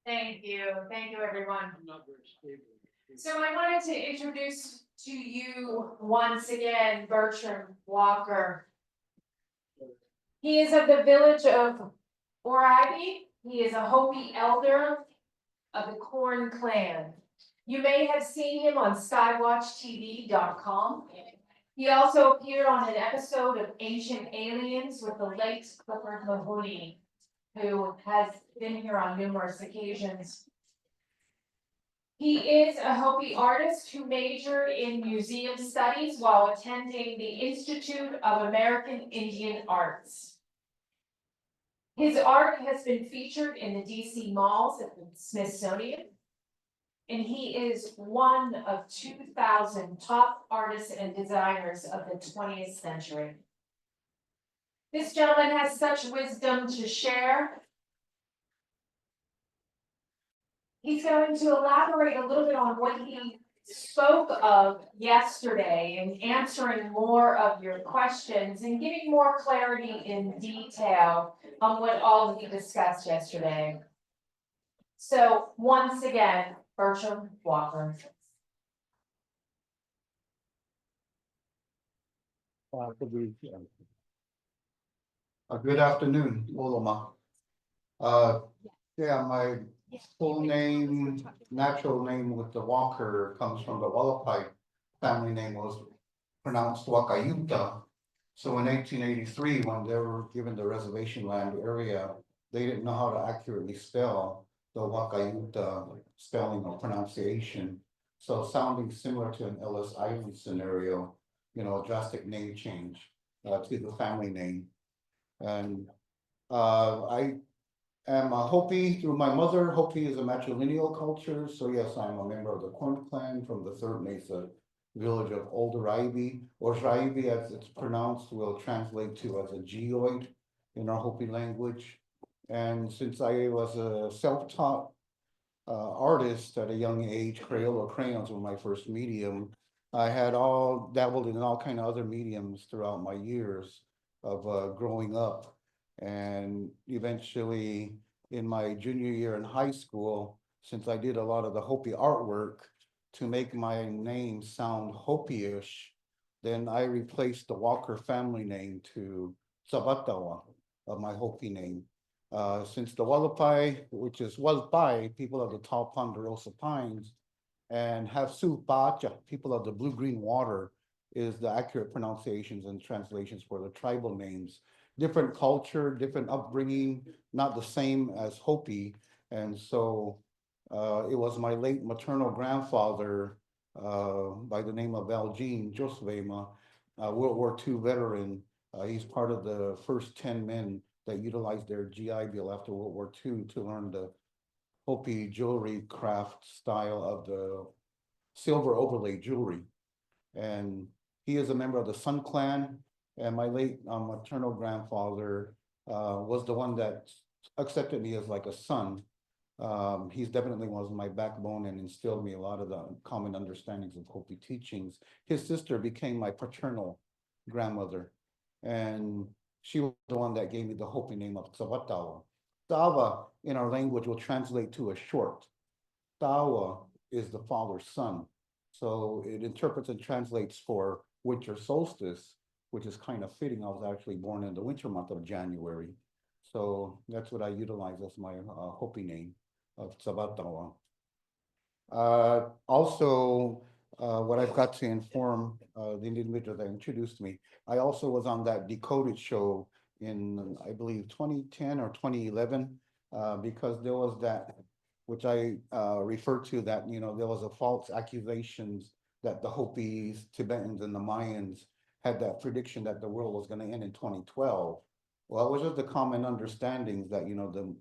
Thank you everyone. So I wanted to introduce to you once again Bertram Walker. He is of the village of Oraibi. He is a Hopi elder of the Corn Clan. You may have seen him on skywatchtv.com. He also appeared on an episode of Ancient Aliens with the late Clifford Mahooty, who has been here on numerous occasions. He is a Hopi artist who majored in museum studies while attending the Institute of American Indian Arts. His art has been featured in the DC malls at the Smithsonian, and he is one of 2,000 top artists and designers of the 20th century. This gentleman has such wisdom to share. He's going to elaborate a little bit on what he spoke of yesterday and answering more of your questions and giving more clarity in detail on what all he discussed yesterday. So once again, Bertram Walker. Good afternoon, Oloma. Yeah, my full name, natural name with the Walker comes from the Hualapai family name was pronounced WAKAYUTA. So in 1883, when they were given the reservation land area, they didn't know how to accurately spell the WAKAYUTA spelling or pronunciation. So sounding similar to an Ellis Island scenario, a drastic name change to the family name. And I am a Hopi through my mother. Hopi is a matrilineal culture. So yes, I'm a member of the Corn Clan from the Third Mesa village of Old Oraibi. Oraibi, as it's pronounced, will translate to as a geoid in our Hopi language. And since I was a self-taught artist at a young age, Crayola crayons were my first medium. I had all dabbled in all kind of other mediums throughout my years of growing up. And eventually in my junior year in high school, since I did a lot of the Hopi artwork to make my name sound Hopi-ish, then I replaced the Walker family name to Tsavadawa of my Hopi name. Since the Hualapai, which is Hualapai, people of the tall ponderosa pines, and Havasupai, people of the blue-green water, is the accurate pronunciations and translations for the tribal names. Different culture, different upbringing, not the same as Hopi. And so it was my late maternal grandfather by the name of Valjean Josvema, World War II veteran. He's part of the first 10 men that utilized their GI Bill after World War II to learn the Hopi jewelry craft style of the silver overlay jewelry. And he is a member of the Sun Clan. And my late maternal grandfather was the one that accepted me as like a son. He's definitely was my backbone and instilled me a lot of the common understandings of Hopi teachings. His sister became my paternal grandmother, and she was the one that gave me the Hopi name of Tsavadawa. Daawa in our language will translate to a short. Daawa is the father's son. So it interprets and translates for winter solstice, which is kind of fitting. I was actually born in the winter month of January. So that's what I utilize as my Hopi name of Tsavadawa. Also, what I've got to inform the individual that introduced me, I also was on that Decoded show in, I believe, 2010 or 2011, because there was that, which I referred to that, there was a false accusations that the Hopis, Tibetans, and the Mayans had that prediction that the world was going to end in 2012. Well, it was just the common understandings that, the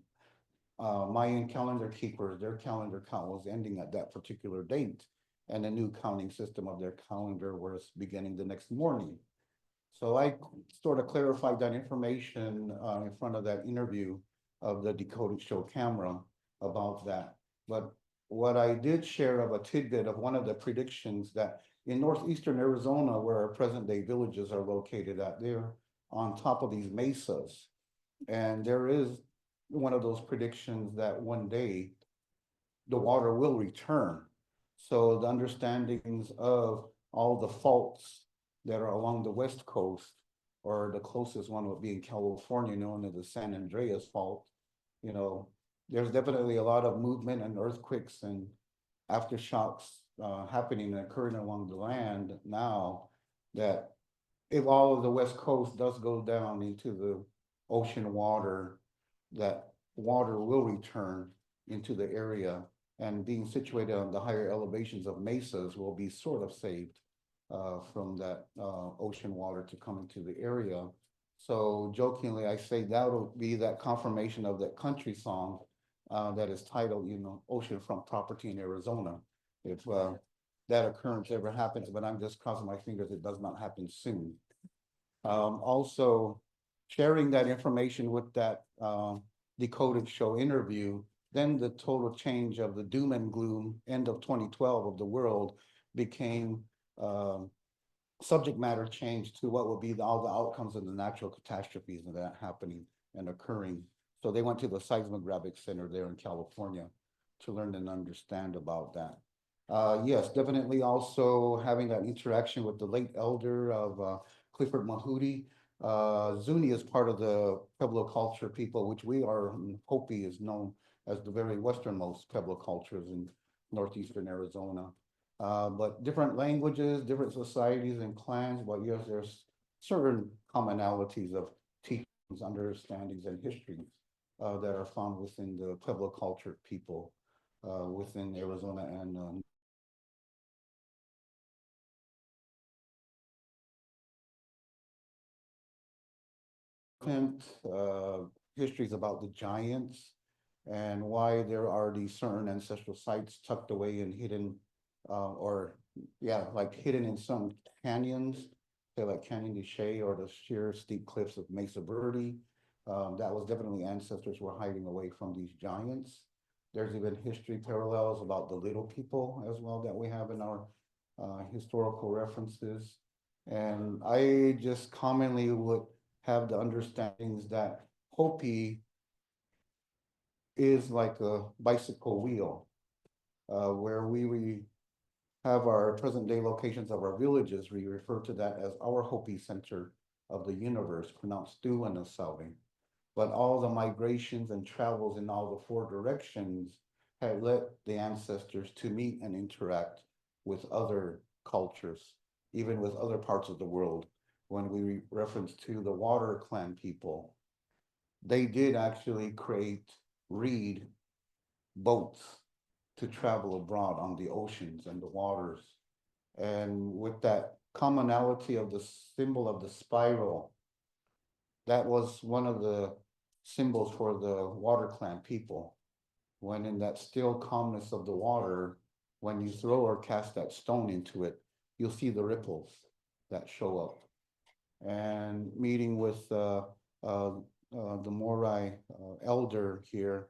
Mayan calendar keepers, their calendar count was ending at that particular date, and a new counting system of their calendar was beginning the next morning. So I sort of clarified that information in front of that interview of the Decoded Show camera about that. But what I did share of a tidbit of one of the predictions that in Northeastern Arizona, where our present day villages are located at, they're on top of these mesas. And there is one of those predictions that one day the water will return. So the understandings of all the faults that are along the west coast, or the closest one would be in California, known as the San Andreas Fault. You know, there's definitely a lot of movement and earthquakes and aftershocks happening and occurring along the land now, that if all of the west coast does go down into the ocean water, that water will return into the area, and being situated on the higher elevations of mesas will be sort of saved from that ocean water to come into the area. So jokingly, I say that'll be that confirmation of that country song that is titled, you know, Oceanfront Property in Arizona. If that occurrence ever happens, but I'm just crossing my fingers it does not happen soon. Also, sharing that information with that Decoded Show interview, then the total change of the doom and gloom end of 2012 of the world became subject matter change to what would be all the outcomes of the natural catastrophes and that happening and occurring. So they went to the Seismographic Center there in California to learn and understand about that. Yes, definitely also having that interaction with the late elder of Clifford Mahooty. Zuni is part of the Pueblo culture people, which we are, Hopi is known as the very westernmost Pueblo cultures in Northeastern Arizona. But different languages, different societies and clans, but yes, there's certain commonalities of teachings, understandings, and histories that are found within the Pueblo culture people within Arizona and histories about the giants and why there are these certain ancestral sites tucked away and hidden, or yeah, like hidden in some canyons, say like Canyon de Chelly or the sheer steep cliffs of Mesa Verde. That was definitely ancestors were hiding away from these giants. There's even history parallels about the little people as well that we have in our historical references. And I just commonly would have the understandings that Hopi is like a bicycle wheel, where we have our present day locations of our villages. We refer to that as our Hopi center of the universe, pronounced Duanasalvi. But all the migrations and travels in all the four directions had led the ancestors to meet and interact with other cultures, even with other parts of the world. When we reference to the water clan people, they did actually create reed boats to travel abroad on the oceans and the waters. And with that commonality of the symbol of the spiral, that was one of the symbols for the water clan people. When in that still calmness of the water, when you throw or cast that stone into it, you'll see the ripples that show up. And meeting with the Morai elder here,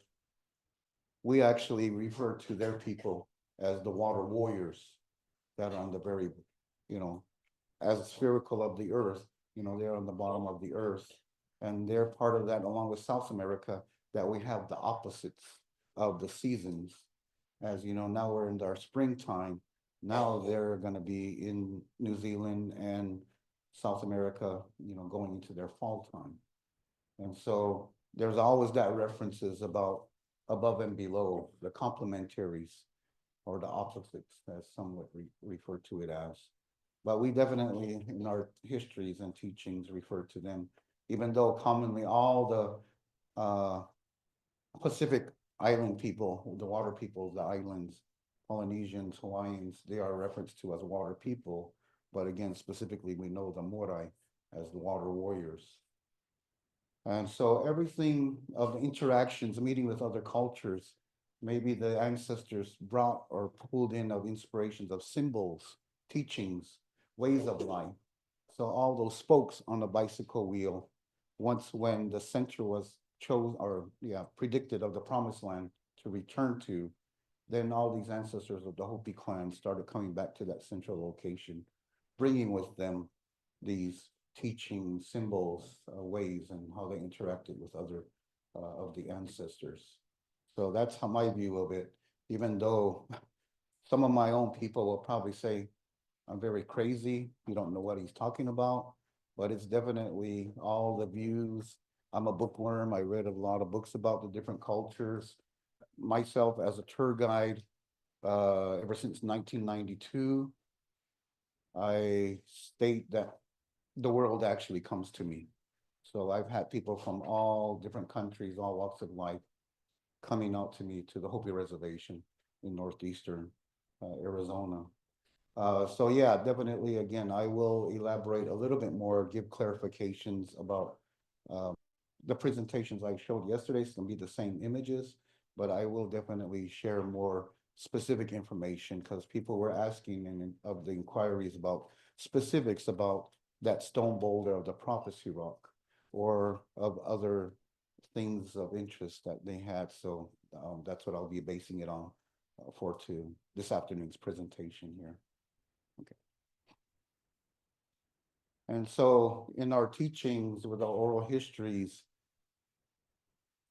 we actually refer to their people as the water warriors that are on the very, you know, as spherical of the earth, you know, they're on the bottom of the earth. And they're part of that along with South America, that we have the opposites of the seasons. As you know, now we're in our springtime. Now they're going to be in New Zealand and South America, you know, going into their fall time. And so there's always that references about above and below, the complementaries or the opposites, as some would refer to it as. But we definitely, in our histories and teachings, refer to them, even though commonly all the Pacific Island people, the water people, the islands, Polynesians, Hawaiians, they are referenced to as water people. But again, specifically, we know the Morai as the water warriors. And so everything of the interactions, meeting with other cultures, maybe the ancestors brought or pulled in of inspirations of symbols, teachings, ways of life. So all those spokes on the bicycle wheel, once when the center was predicted of the promised land to return to, then all these ancestors of the Hopi clan started coming back to that central location, bringing with them these teaching symbols, ways, and how they interacted with other of the ancestors. So that's how my view of it. even though some of my own people will probably say, I'm very crazy, you don't know what he's talking about, but it's definitely all the views. I'm a bookworm, I read a lot of books about the different cultures. Myself as a tour guide, ever since 1992, I state that the world actually comes to me. So I've had people from all different countries, all walks of life, coming out to me to the Hopi Reservation in Northeastern Arizona. So yeah, definitely, again, I will elaborate a little bit more, give clarifications about uh, the presentations I showed yesterday. It's gonna be the same images, but I will definitely share more specific information because people were asking of the inquiries about specifics about that stone boulder of the prophecy rock or of other things of interest that they had. So that's what I'll be basing it on for this afternoon's presentation here. Okay. And so in our teachings with our oral histories,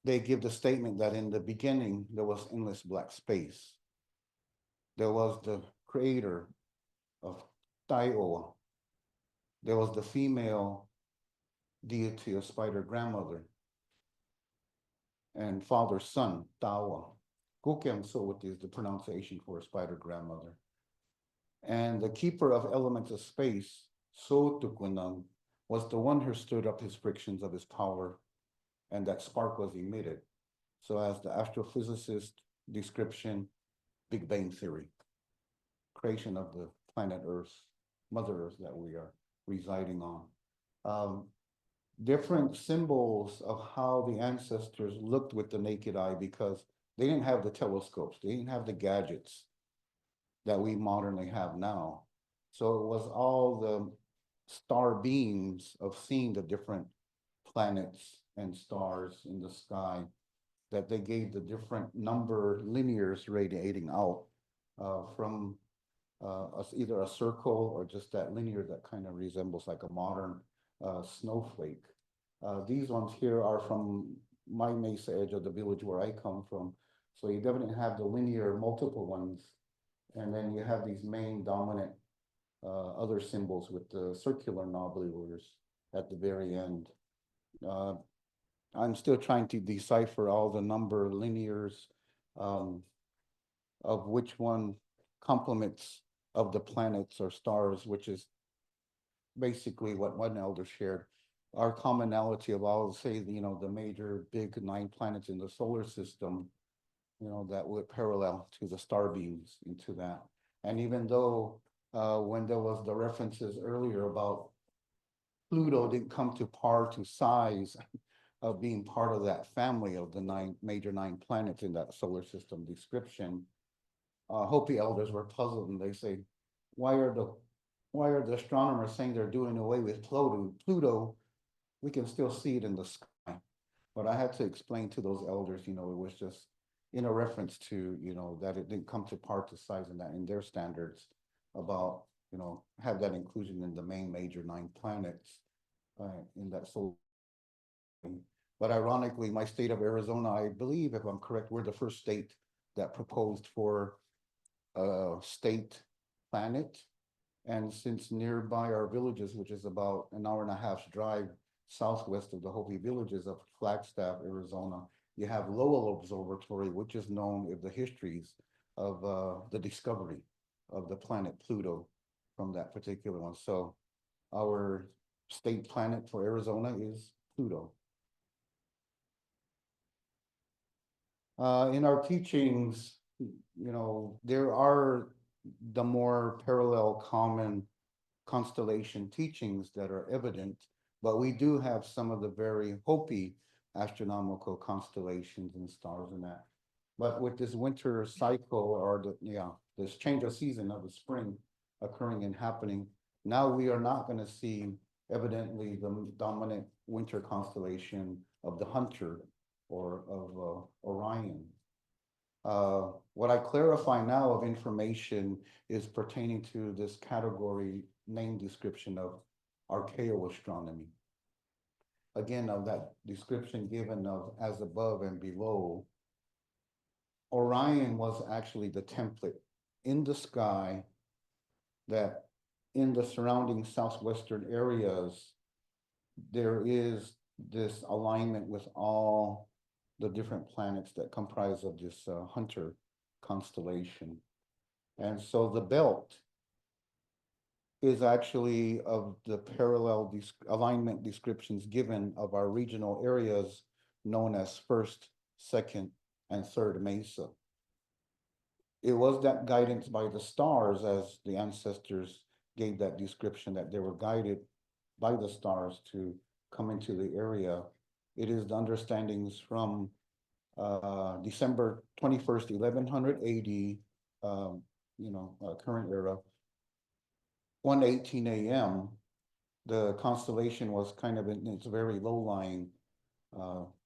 they give the statement that in the beginning, there was endless black space. There was the creator of Daawa. There was the female deity of spider grandmother and father son, Daawa. Gukem Sowat is the pronunciation for spider grandmother. And the keeper of elements of space, Sotukunang, was the one who stirred up his frictions of his power, and that spark was emitted. So as the astrophysicist description, Big Bang Theory, creation of the planet Earth, Mother Earth that we are residing on. Different symbols of how the ancestors looked with the naked eye because they didn't have the telescopes, they didn't have the gadgets that we modernly have now. So it was all the star beams of seeing the different planets and stars in the sky that they gave the different number linears radiating out from either a circle or just that linear that kind of resembles like a modern snowflake. These ones here are from my mesa edge of the village where I come from. So you definitely have the linear multiple ones. And then you have these main dominant other symbols with the circular nobulars at the very end. I'm still trying to decipher all the number linears of which one complements of the planets or stars, which is basically what one elder shared. Our commonality of all, say, the major big 9 planets in the solar system, that would parallel to the star beams into that. And even though when there was the references earlier about Pluto didn't come to par to size of being part of that family of the major 9 planets in that solar system description, Hopi elders were puzzled and they say, why are the astronomers saying they're doing away with Pluto? We can still see it in the sky. But I had to explain to those elders, it was just in a reference to, that it didn't come to par to size in their standards about, have that inclusion in the main major 9 planets in that solar. But ironically, my state of Arizona, I believe, if I'm correct, we're the first state that proposed for a state planet. And since nearby our villages, which is about an hour and a half's drive southwest of the Hopi villages of Flagstaff, Arizona, you have Lowell Observatory, which is known of the histories of the discovery of the planet Pluto from that particular one. So our state planet for Arizona is Pluto. In our teachings, there are the more parallel common constellation teachings that are evident, but we do have some of the very Hopi astronomical constellations and stars in that. But with this winter cycle or this change of season of the spring occurring and happening, now we are not going to see evidently the dominant winter constellation of the Hunter or of Orion. What I clarify now of information is pertaining to this category name description of Archeo Astronomy. Again, of that description given of as above and below, Orion was actually the template in the sky that in the surrounding southwestern areas, there is this alignment with all the different planets that comprise of this Hunter constellation. And so the belt is actually of the parallel alignment descriptions given of our regional areas known as first, second, and third mesa. It was that guidance by the stars as the ancestors gave that description that they were guided by the stars to come into the area. It is the understandings from December 21st, 1100 AD, current era, 1:18 a.m., the constellation was kind of in its very low-lying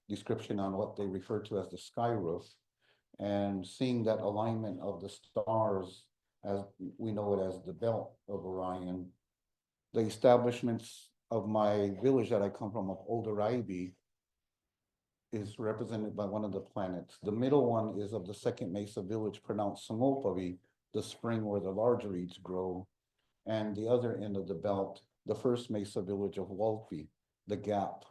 description on what they refer to as the sky roof. And seeing that alignment of the stars, as we know it as the belt of Orion, the establishments of my village that I come from, of Old Oraibi, is represented by one of the planets. The middle one is of the second mesa village, pronounced Sangopavi, the spring where the large reeds grow. And the other end of the belt, the first mesa village of Walpi, the gap.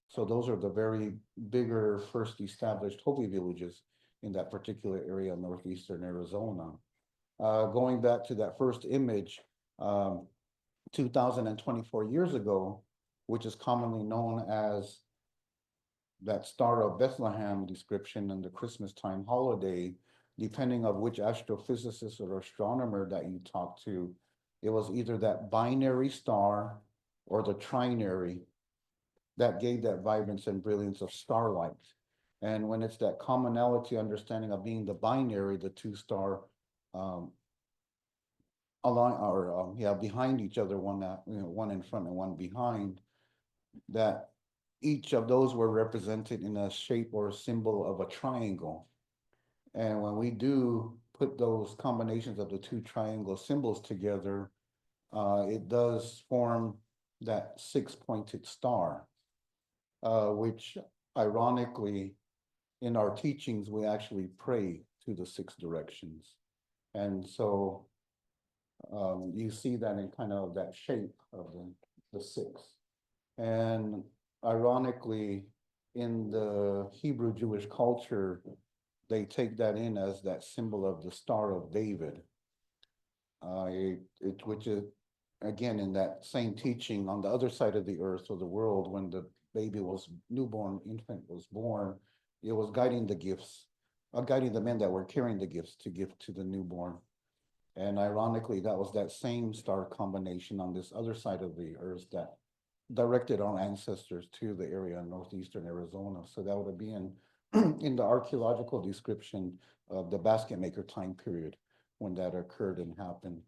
So those are the very bigger first established Hopi villages in that particular area of northeastern Arizona. Going back to that first image, 2024 years ago, which is commonly known as that Star of Bethlehem description and the Christmas time holiday, depending on which astrophysicist or astronomer that you talk to, it was either that binary star or the trinary that gave that vibrance and brilliance of starlight. And when it's that commonality understanding of being the binary, the two star behind each other, one in front and one behind, that each of those were represented in a shape or a symbol of a triangle. And when we do put those combinations of the two triangle symbols together, it does form that six-pointed star, which ironically, in our teachings, we actually pray to the six directions. And so you see that in kind of that shape of the six. And ironically, in the Hebrew Jewish culture, they take that in as that symbol of the Star of David, which is, again, in that same teaching on the other side of the earth or the world, when the newborn infant was born, it was guiding the gifts, guiding the men that were carrying the gifts to give to the newborn. And ironically, that was that same star combination on this other side of the earth that directed our ancestors to the area in northeastern Arizona. So that would be in the archaeological description of the basket maker time period when that occurred and happened.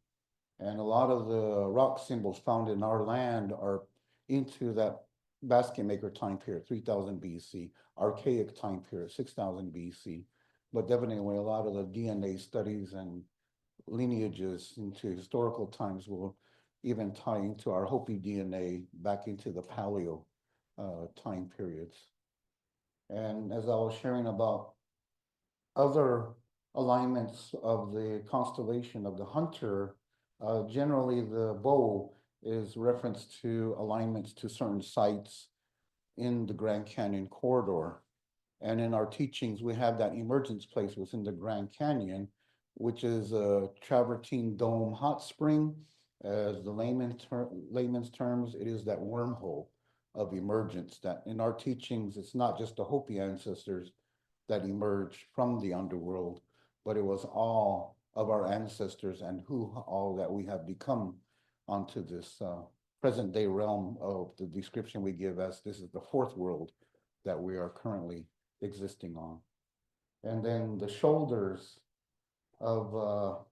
And a lot of the rock symbols found in our land are into that basket maker time period, 3000 BC, archaic time period, 6000 BC. But definitely a lot of the DNA studies and lineages into historical times will even tie into our Hopi DNA back into the Paleo time periods. And as I was sharing about other alignments of the constellation of the Hunter, generally the bow is reference to alignments to certain sites in the Grand Canyon corridor. And in our teachings, we have that emergence place within the Grand Canyon, which is a travertine dome hot spring. As the layman's terms, it is that wormhole of emergence that in our teachings, it's not just the Hopi ancestors that emerged from the underworld, but it was all of our ancestors and who all that we have become onto this present day realm of the description we give as this is the fourth world that we are currently existing on. And then the shoulders of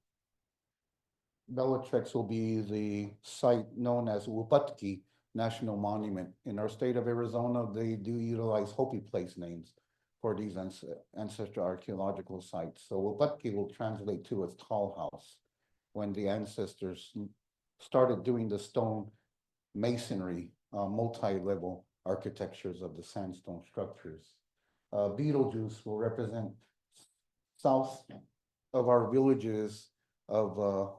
Bellatrix will be the site known as Wupatki National Monument. In our state of Arizona, they do utilize Hopi place names for these ancestral archaeological sites. So Wupatki will translate to as tall house when the ancestors started doing the stone masonry, multi-level architectures of the sandstone structures. Betelgeuse will represent south of our villages of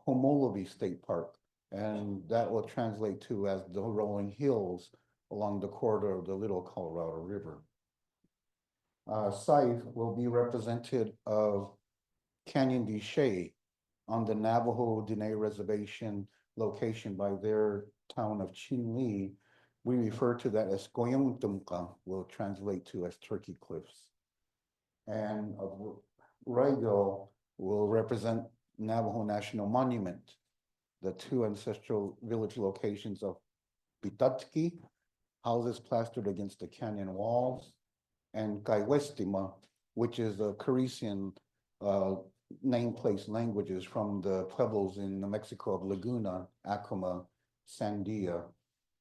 Homolobi State Park. And that will translate to as the rolling hills along the corridor of the Little Colorado River. Site will be represented of Canyon de Chelly on the Navajo Dene Reservation location by their town of Chinle. We refer to that as Goyongtumka, will translate to as Turkey Cliffs. And Rego will represent Navajo National Monument, the two ancestral village locations of Pitatki, houses plastered against the canyon walls, and Kaiwestima, which is a Carician name place languages from the pueblos in New Mexico of Laguna, Acoma, Sandia,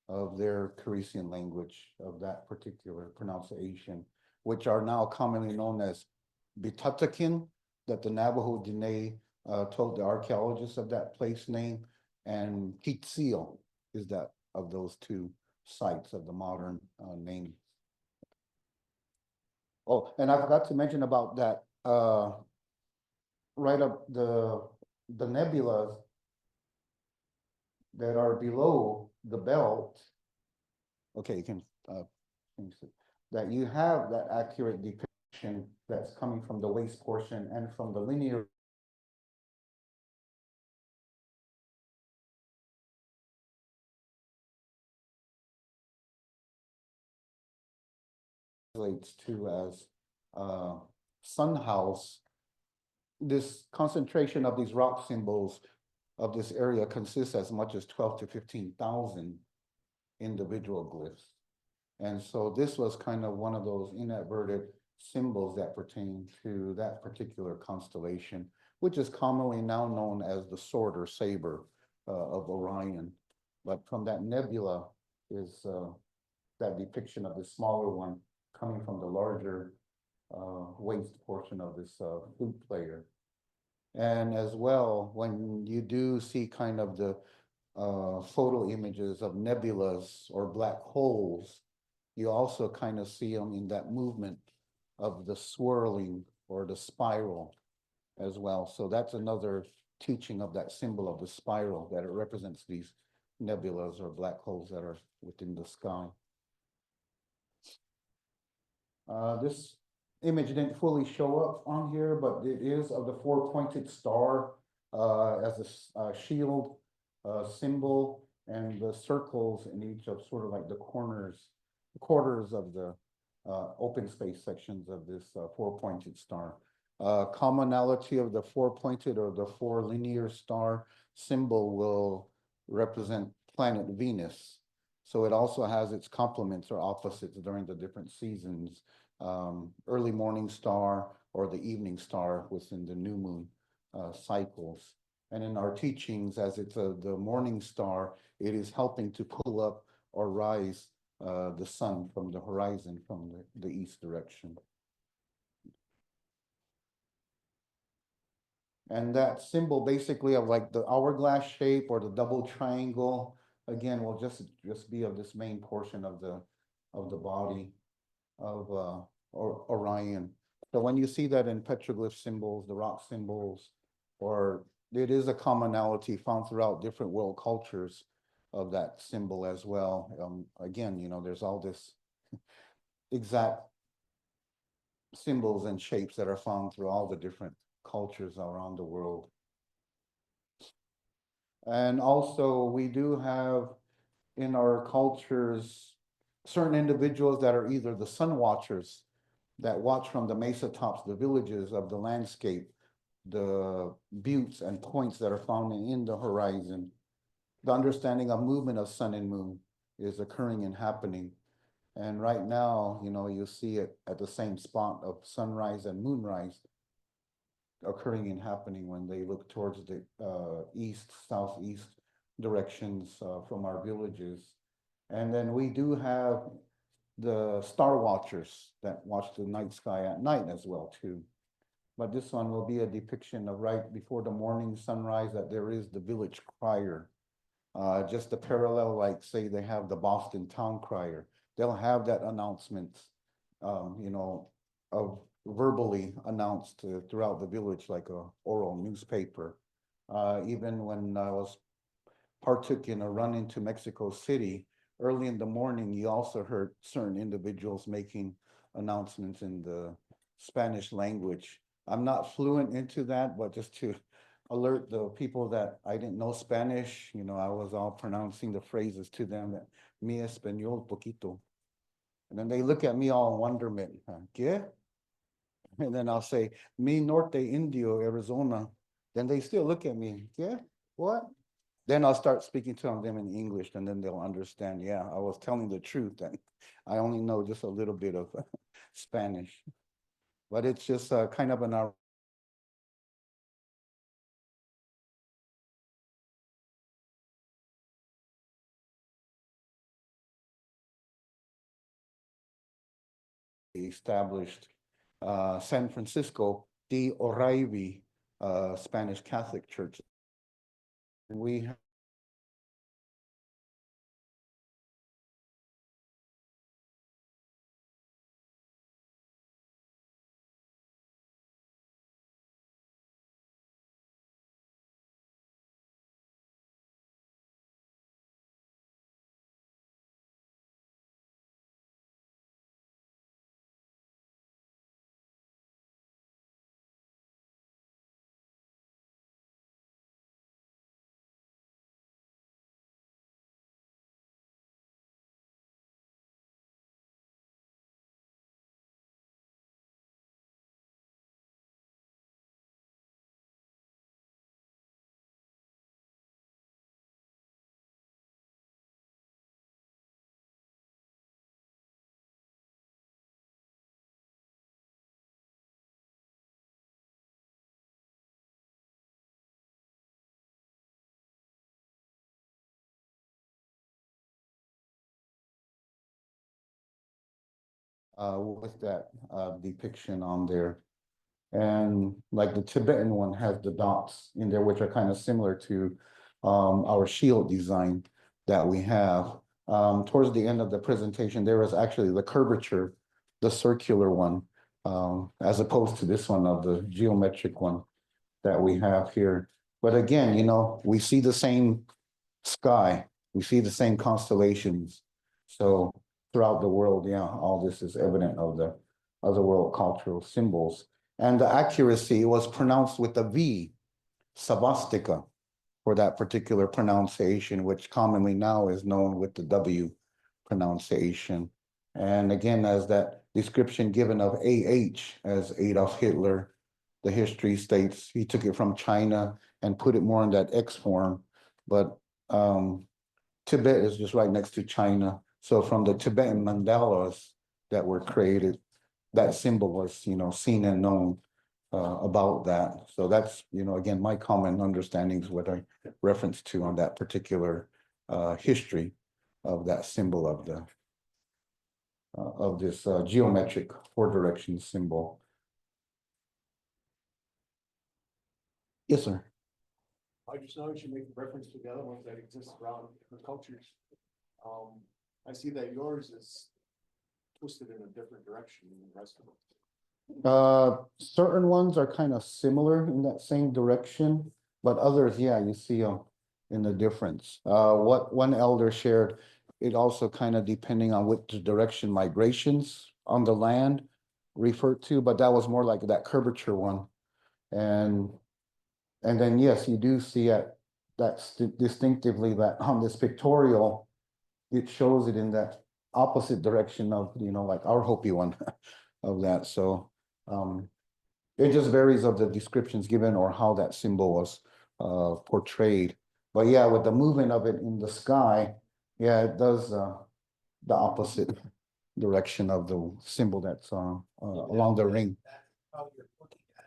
of their Carician language of that particular pronunciation, which are now commonly known as Bitatakin, that the Navajo Dene told the archaeologists of that place name, and Kitsil is that of those two sites of the modern name. Oh, and I forgot to mention about that, right up the nebulas that are below the belt. Okay, you can finish it. That you have that accurate depiction that's coming from the waist portion and from the linear relates to as sun house. This concentration of these rock symbols of this area consists as much as 12 to 15,000 individual glyphs. And so this was kind of one of those inadvertent symbols that pertain to that particular constellation, which is commonly now known as the sword or saber of Orion. But from that nebula is that depiction of the smaller one coming from the larger waist portion of this flute player. And as well, when you do see kind of the photo images of nebulas or black holes, you also kind of see them in that movement of the swirling or the spiral as well. So that's another teaching of that symbol of the spiral, that it represents these nebulas or black holes that are within the sky. This image didn't fully show up on here, but it is of the four-pointed star as a shield symbol, and the circles in each of sort of like the quarters of the open space sections of this four-pointed star. Commonality of the four-pointed or the four linear star symbol will represent planet Venus. So it also has its complements or opposites during the different seasons. Early morning star or the evening star within the new moon cycles. And in our teachings, as it's the morning star, it is helping to pull up or rise the sun from the horizon from the east direction. And that symbol basically of like the hourglass shape or the double triangle, again, will just be of this main portion of the body of Orion. So when you see that in petroglyph symbols, the rock symbols, or it is a commonality found throughout different world cultures of that symbol as well. Again, you know, there's all this exact symbols and shapes that are found through all the different cultures around the world. And also we do have in our cultures certain individuals that are either the sun watchers that watch from the mesa tops, the villages of the landscape, the buttes and points that are found in the horizon. The understanding of movement of sun and moon is occurring and happening. And right now, you know, you see it at the same spot of sunrise and moonrise occurring and happening when they look towards the east, southeast directions from our villages. And then we do have the star watchers that watch the night sky at night as well too. But this one will be a depiction of right before the morning sunrise that there is the village crier. Just a parallel, like say they have the Boston town crier. They'll have that announcement, you know, of verbally announced throughout the village like a oral newspaper. Even when I was partook in a run into Mexico City, early in the morning, you also heard certain individuals making announcements in the Spanish language. I'm not fluent into that, but just to alert the people that I didn't know Spanish, I was all pronouncing the phrases to them, mi español poquito. And then they look at me all in wonderment, ¿qué? And then I'll say, mi norte indio, Arizona. Then they still look at me, ¿qué? What? Then I'll start speaking to them in English, and then they'll understand, yeah, I was telling the truth, and I only know just a little bit of Spanish. But it's just kind of an established San Francisco, the Oraibi Spanish Catholic Church. We with that depiction on there. And like the Tibetan one has the dots in there, which are kind of similar to our shield design that we have. Towards the end of the presentation, there was actually the curvature, the circular one, as opposed to this one of the geometric one that we have here. But again, we see the same sky, we see the same constellations. So throughout the world, yeah, all this is evident of the other world cultural symbols. And the accuracy was pronounced with a V, savastika, for that particular pronunciation, which commonly now is known with the W pronunciation. And again, as that description given of AH as Adolf Hitler, the history states he took it from China and put it more in that X form. But Tibet is just right next to China. So from the Tibetan mandalas that were created, that symbol was, seen and known about that. So that's, again, my common understanding is what I referenced to on that particular history of that symbol of this geometric 4-direction symbol. Yes, sir. I just noticed you make reference to the other ones that exist around different cultures. I see that yours is twisted in a different direction than the rest of them. Certain ones are kind of similar in that same direction, but others, yeah, you see them in the difference. What one elder shared, it also kind of depending on which direction migrations on the land referred to, but that was more like that curvature one. And then, yes, you do see that distinctively that on this pictorial, it shows it in that opposite direction of, like our Hopi one of that. So it just varies of the descriptions given or how that symbol was portrayed. But yeah, with the movement of it in the sky, yeah, it does the opposite direction of the symbol that's along the ring. That's how you're looking at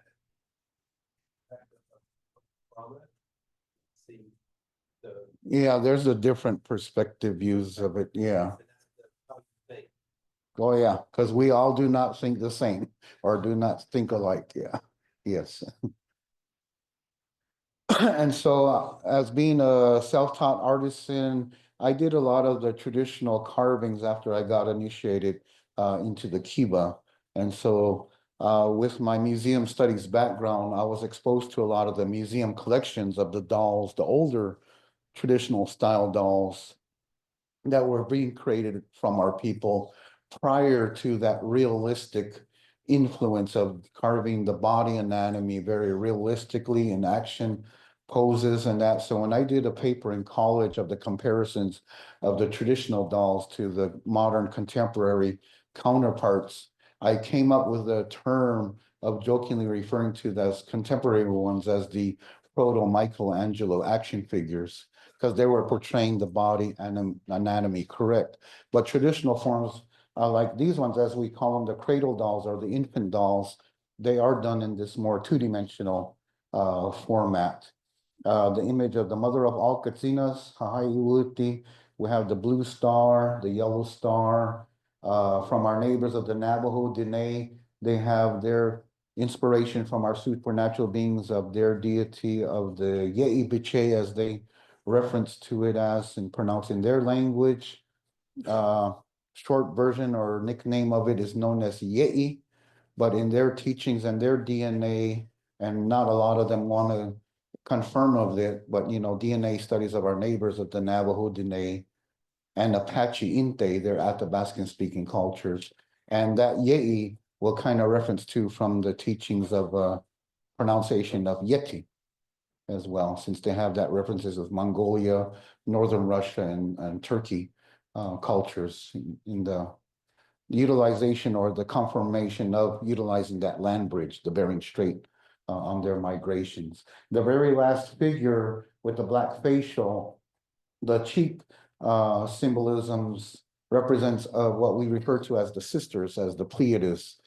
it. See the. Yeah, there's a different perspective views of it. Yeah. Oh, yeah, because we all do not think the same or do not think alike. Yeah. Yes. And so as being a self-taught artisan, I did a lot of the traditional carvings after I got initiated into the kiva. And so With my museum studies background, I was exposed to a lot of the museum collections of the dolls, the older traditional style dolls that were being created from our people prior to that realistic influence of carving the body anatomy very realistically in action poses and that. So when I did a paper in college of the comparisons of the traditional dolls to the modern contemporary counterparts, I came up with a term of jokingly referring to those contemporary ones as the proto Michelangelo action figures, because they were portraying the body and anatomy correct. But traditional forms, like these ones, as we call them, the cradle dolls or the infant dolls, they are done in this more two-dimensional format. The image of the mother of all Katsinas, Kahaiuti. We have the blue star, the yellow star. From our neighbors of the Navajo, Dene, they have their inspiration from our supernatural beings of their deity of the Yei Biche, as they reference to it as and pronounce in their language. Short version or nickname of it is known as Yei, but in their teachings and their DNA, and not a lot of them want to confirm of it, but DNA studies of our neighbors of the Navajo, Dene, and Apache Inte, they're Athabascan speaking cultures. And that Yei will kind of reference to from the teachings of pronunciation of Yeti as well, since they have that references of Mongolia, Northern Russia, and Turkey cultures in the utilization or the confirmation of utilizing that land bridge, the Bering Strait, on their migrations. The very last figure with the black facial, the cheek symbolisms represents what we refer to as the sisters, as the Pleiades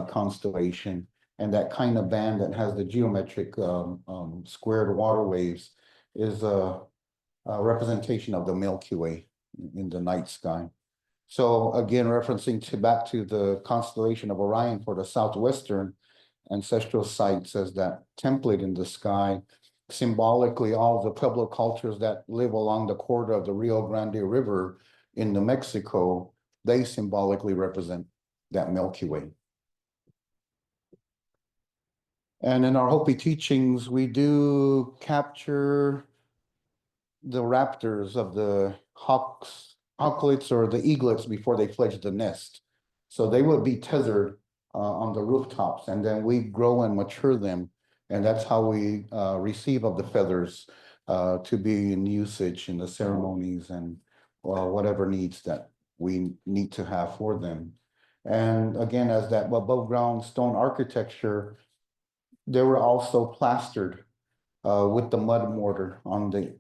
constellation, and that kind of band that has the geometric squared water waves is a representation of the Milky Way in the night sky. So again, referencing back to the constellation of Orion for the Southwestern ancestral sites as that template in the sky, symbolically all the Pueblo cultures that live along the corridor of the Rio Grande River in New Mexico, they symbolically represent that Milky Way. And in our Hopi teachings, we do capture the raptors of the hawklets or the eaglets before they fledge the nest. So they would be tethered on the rooftops, and then we grow and mature them. And that's how we receive of the feathers to be in usage in the ceremonies and whatever needs that we need to have for them. And again, as that above ground stone architecture, they were also plastered with the mud mortar. On the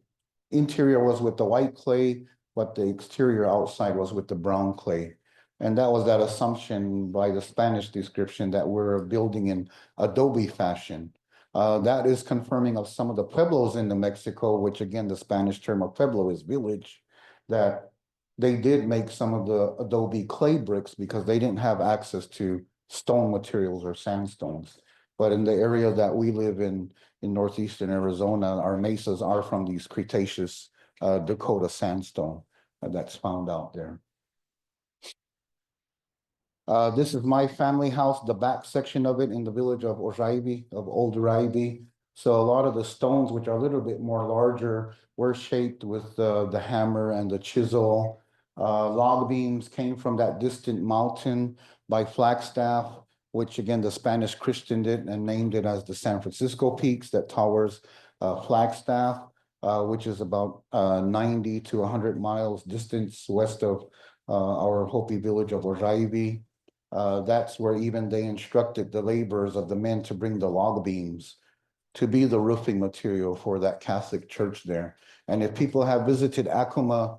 interior was with the white clay, but the exterior outside was with the brown clay. And that was that assumption by the Spanish description that we're building in adobe fashion. That is confirming of some of the pueblos in New Mexico, which again, the Spanish term of pueblo is village, that they did make some of the adobe clay bricks because they didn't have access to stone materials or sandstones. But in the area that we live in Northeastern Arizona, our mesas are from these Cretaceous Dakota sandstone that's found out there. This is my family house, the back section of it in the village of Oraibi, of Old Oraibi. So a lot of the stones, which are a little bit more larger, were shaped with the hammer and the chisel. Log beams came from that distant mountain by Flagstaff, which again, the Spanish christened it and named it as the San Francisco Peaks that towers Flagstaff, which is about 90 to 100 miles distance west of our Hopi village of Oraibi. That's where even they instructed the laborers of the men to bring the log beams to be the roofing material for that Catholic church there. And if people have visited Acoma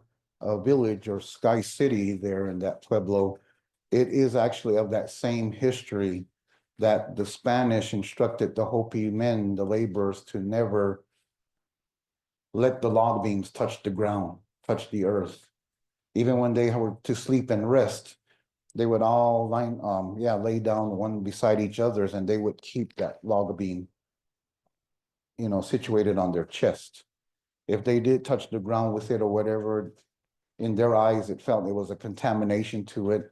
village or Sky City there in that Pueblo, it is actually of that same history that the Spanish instructed the Hopi men, the laborers, to never let the log beams touch the ground, touch the earth. Even when they were to sleep and rest, they would all lay down one beside each other's, and they would keep that log beam, situated on their chest. If they did touch the ground with it or whatever, in their eyes, it felt it was a contamination to it.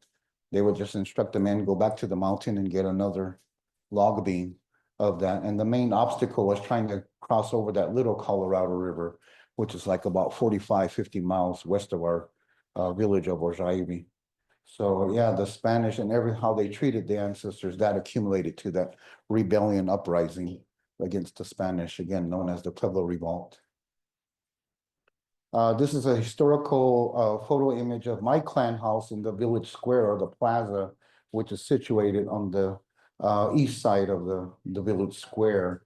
they would just instruct the men, go back to the mountain and get another log beam of that. And the main obstacle was trying to cross over that little Colorado River, which is like about 45, 50 miles west of our village of Oraibi. So yeah, the Spanish and how they treated the ancestors, that accumulated to that rebellion uprising against the Spanish, again known as the Pueblo Revolt. This is a historical photo image of my clan house in the village square or the plaza, which is situated on the east side of the village square.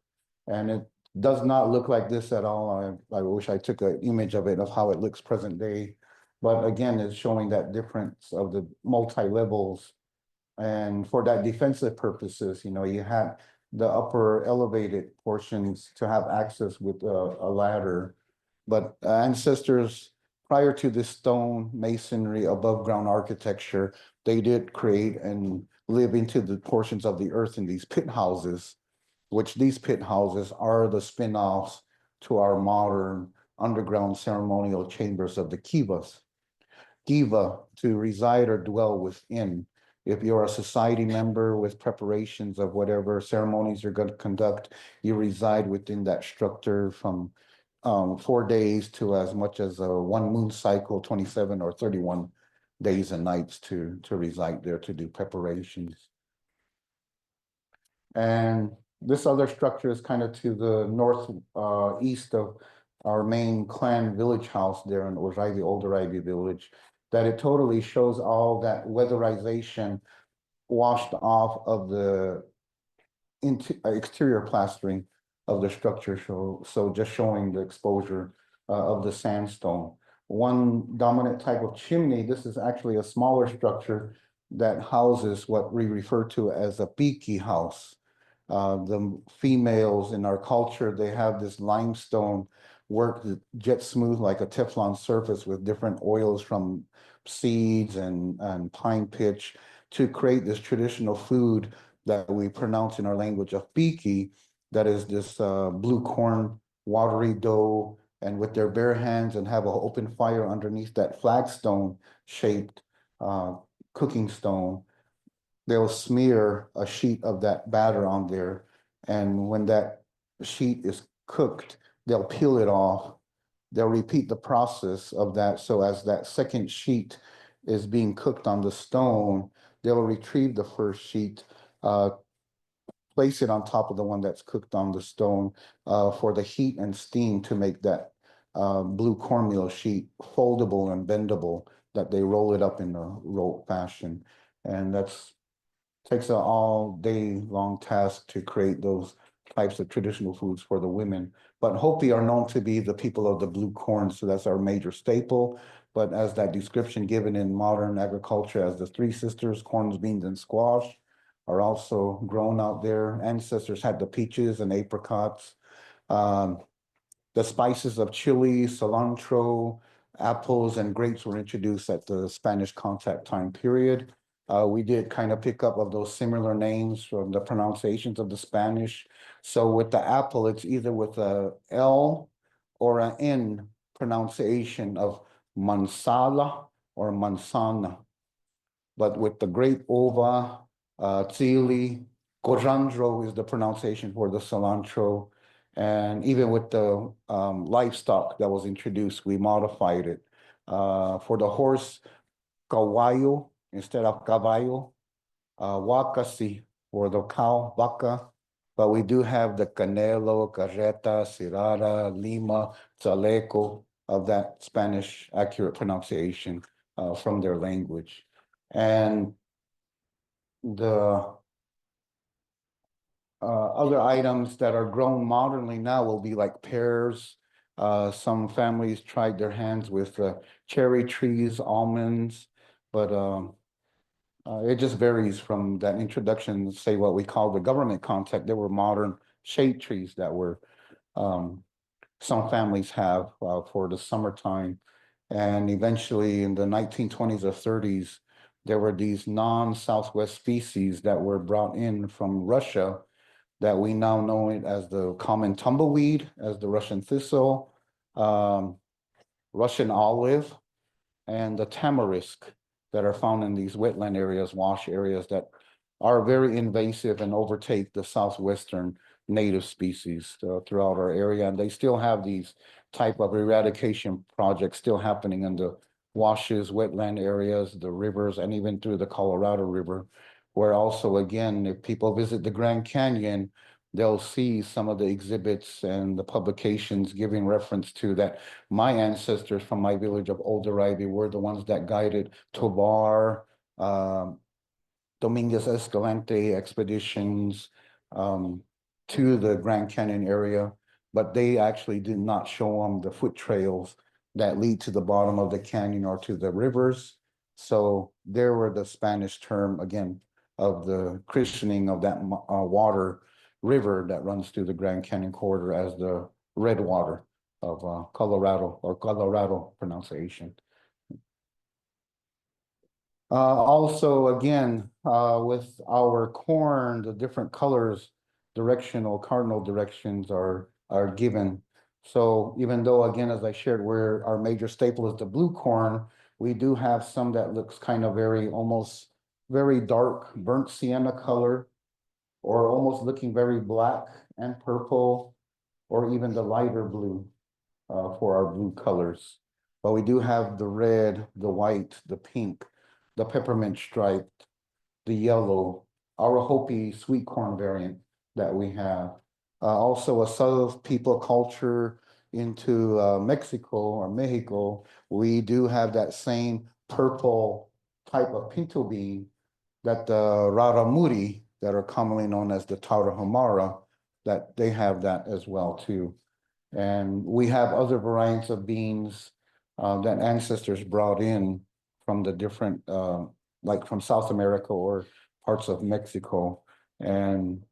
And it does not look like this at all. I wish I took an image of it of how it looks present day. But again, it's showing that difference of the multi-levels. And for that defensive purposes, you know, you had the upper elevated portions to have access with a ladder. But ancestors, prior to this stone masonry above ground architecture, they did create and live into the portions of the earth in these pit houses, which these pit houses are the spin-offs to our modern underground ceremonial chambers of the kivas. Kiva, to reside or dwell within. If you're a society member with preparations of whatever ceremonies you're going to conduct, you reside within that structure from 4 days to as much as a 1 moon cycle, 27 or 31 days and nights to reside there to do preparations. And this other structure is kind of to the north east of our main clan village house there in Oraibi, Old Oraibi village, that it totally shows all that weatherization washed off of the exterior plastering of the structure. So just showing the exposure of the sandstone. One dominant type of chimney, this is actually a smaller structure that houses what we refer to as a piki house. The females in our culture, they have this limestone work that jet smooth like a Teflon surface with different oils from seeds and pine pitch to create this traditional food that we pronounce in our language of piki, that is this blue corn watery dough, and with their bare hands and have an open fire underneath that flagstone shaped cooking stone, they'll smear a sheet of that batter on there. And when that sheet is cooked, they'll peel it off. They'll repeat the process of that. So as that second sheet is being cooked on the stone, they'll retrieve the first sheet, place it on top of the one that's cooked on the stone for the heat and steam to make that blue cornmeal sheet foldable and bendable, that they roll it up in a rope fashion. And that's takes an all day long task to create those types of traditional foods for the women. But Hopi are known to be the people of the blue corn, so that's our major staple. But as that description given in modern agriculture as the three sisters, corns, beans, and squash, are also grown out there. Ancestors had the peaches and apricots. The spices of chili, cilantro, apples, and grapes were introduced at the Spanish contact time period. We did kind of pick up of those similar names from the pronunciations of the Spanish. So with the apple, it's either with a L or an N pronunciation of mansala or manzana. But with the grape, ova, tsili, cojandro is the pronunciation for the cilantro. And even with the livestock that was introduced, we modified it. For the horse, caballo instead of caballo, wakasi for the cow, vaca. But we do have the canelo, carreta, cirara, lima, chaleco of that Spanish accurate pronunciation from their language. And the other items that are grown modernly now will be like pears. Some families tried their hands with cherry trees, almonds, but it just varies from that introduction, say what we call the government contact. There were modern shade trees that were some families have for the summertime. And eventually in the 1920s or 30s, there were these non-Southwest species that were brought in from Russia that we now know it as the common tumbleweed, as the Russian thistle, Russian olive, and the tamarisk. that are found in these wetland areas, wash areas that are very invasive and overtake the southwestern native species throughout our area. And they still have these type of eradication projects still happening in the washes, wetland areas, the rivers, and even through the Colorado River, where also, again, if people visit the Grand Canyon, they'll see some of the exhibits and the publications giving reference to that. My ancestors from my village of Old Oraibi were the ones that guided Tobar, Dominguez Escalante expeditions to the Grand Canyon area, but they actually did not show them the foot trails that lead to the bottom of the canyon or to the rivers. So there were the Spanish term, again, of the christening of that water river that runs through the Grand Canyon corridor as the red water of Colorado, or Colorado pronunciation. Also, again, with our corn, the different colors, directional, cardinal directions are given. So even though, again, as I shared, where our major staple is the blue corn, we do have some that looks kind of almost very dark, burnt sienna color, or almost looking very black and purple, or even the lighter blue for our blue colors. But we do have the red, the white, the pink, the peppermint striped, the yellow, our Hopi sweet corn variant that we have. Also a South people culture into Mexico or Mexico, we do have that same purple type of pinto bean that the Raramuri that are commonly known as the Tarahumara, that they have that as well too. And we have other varieties of beans that ancestors brought in from the different, like from South America or parts of Mexico. And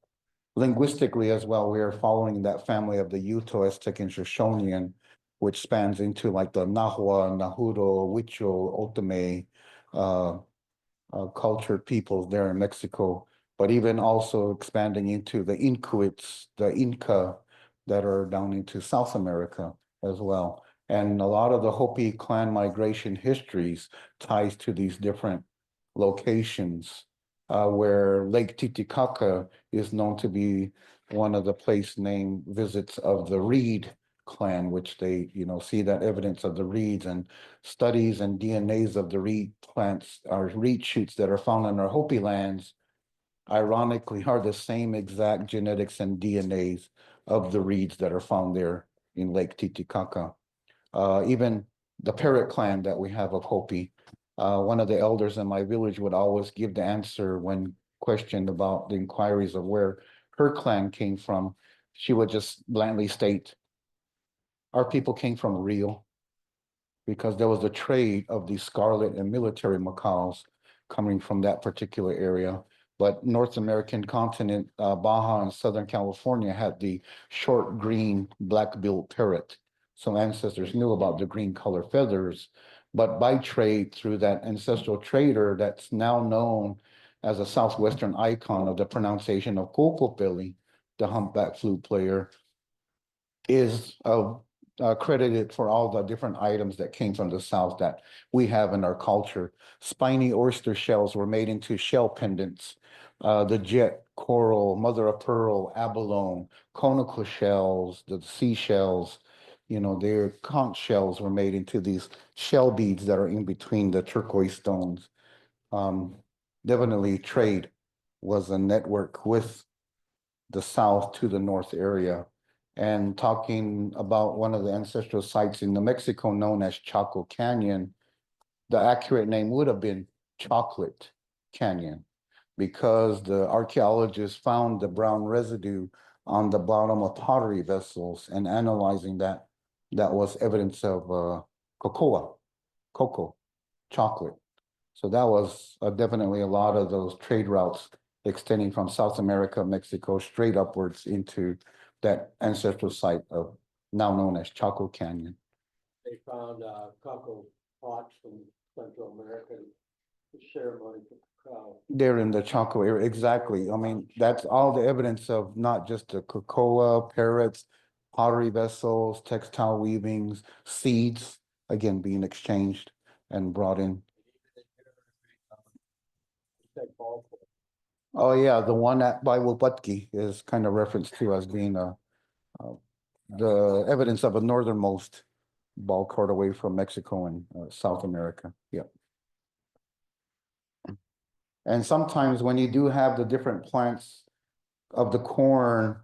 linguistically as well, we are following that family of the Uto, Aztec, and Shoshonean, which spans into like the Nahua, Nahudo, Huichol, Otome, cultured peoples there in Mexico, but even also expanding into the Incuits, the Inca that are down into South America as well. And a lot of the Hopi clan migration histories ties to these different locations where Lake Titicaca is known to be one of the place name visits of the Reed clan, which they, see that evidence of the reeds and studies and DNAs of the reed plants or reed shoots that are found in our Hopi lands, ironically, are the same exact genetics and DNAs of the reeds that are found there in Lake Titicaca. Even the Parrot clan that we have of Hopi, one of the elders in my village would always give the answer when questioned about the inquiries of where her clan came from. She would just blandly state, our people came from Rio, because there was a trade of these scarlet and military macaws coming from that particular area. But North American continent, Baja and Southern California had the short green black-billed parrot. So ancestors knew about the green color feathers, but by trade through that ancestral trader that's now known as a Southwestern icon of the pronunciation of Kokopili, the humpback flute player, is credited for all the different items that came from the South that we have in our culture. Spiny oyster shells were made into shell pendants. The jet, coral, mother of pearl, abalone, conical shells, the seashells, their conch shells were made into these shell beads that are in between the turquoise stones. Definitely trade was a network with the South to the North area. And talking about one of the ancestral sites in New Mexico known as Chaco Canyon, the accurate name would have been Chocolate Canyon, because the archaeologists found the brown residue on the bottom of pottery vessels, and analyzing that was evidence of cocoa, chocolate. So that was definitely a lot of those trade routes extending from South America, Mexico, straight upwards into that ancestral site of now known as Chaco Canyon. They found cocoa pots from Central America to share money for cacao. They're in the Chaco area, exactly. I mean, that's all the evidence of not just the cocoa, parrots, pottery vessels, textile weavings, seeds, again, being exchanged and brought in. said ball court. Oh, yeah, the one at by Waputki is kind of referenced to as being the evidence of a northernmost ball court away from Mexico and South America. Yeah. And sometimes when you do have the different plants of the corn,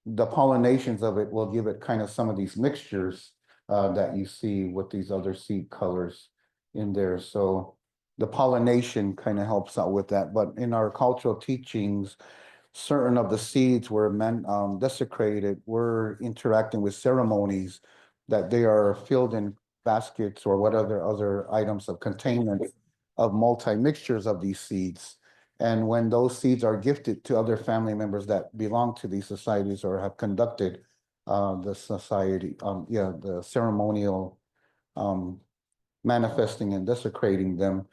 the pollinations of it will give it kind of some of these mixtures that you see with these other seed colors in there. So the pollination kind of helps out with that. But in our cultural teachings, certain of the seeds were desecrated. We're interacting with ceremonies that they are filled in baskets or whatever other items of containment of multi-mixtures of these seeds. And when those seeds are gifted to other family members that belong to these societies or have conducted the society, the ceremonial manifesting and desecrating them,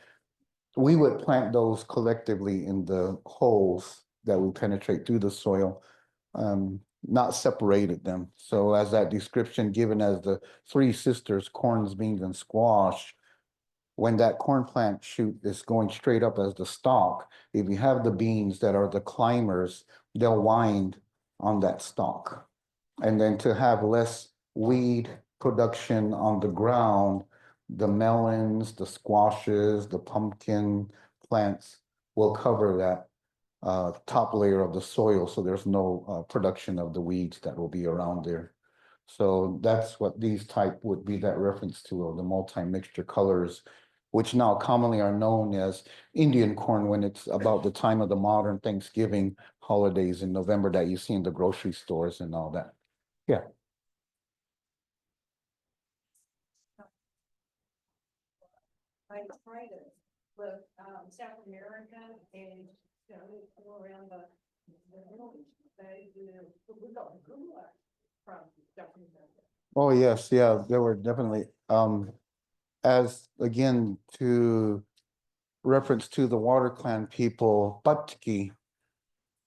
we would plant those collectively in the holes that we penetrate through the soil, not separated them. So as that description given as the three sisters, corns, beans, and squash, when that corn plant shoot is going straight up as the stalk, if you have the beans that are the climbers, they'll wind on that stalk. And then to have less weed production on the ground, the melons, the squashes, the pumpkin plants will cover that top layer of the soil, so there's no production of the weeds that will be around there. So that's what these type would be that reference to, the multi-mixture colors, which now commonly are known as Indian corn when it's about the time of the modern Thanksgiving holidays in November that you see in the grocery stores and all that. Yeah. I tried it with South America and go around the village. We got gula from South America. Oh, yes, yeah, there were definitely, as again, to reference to the water clan people, Patki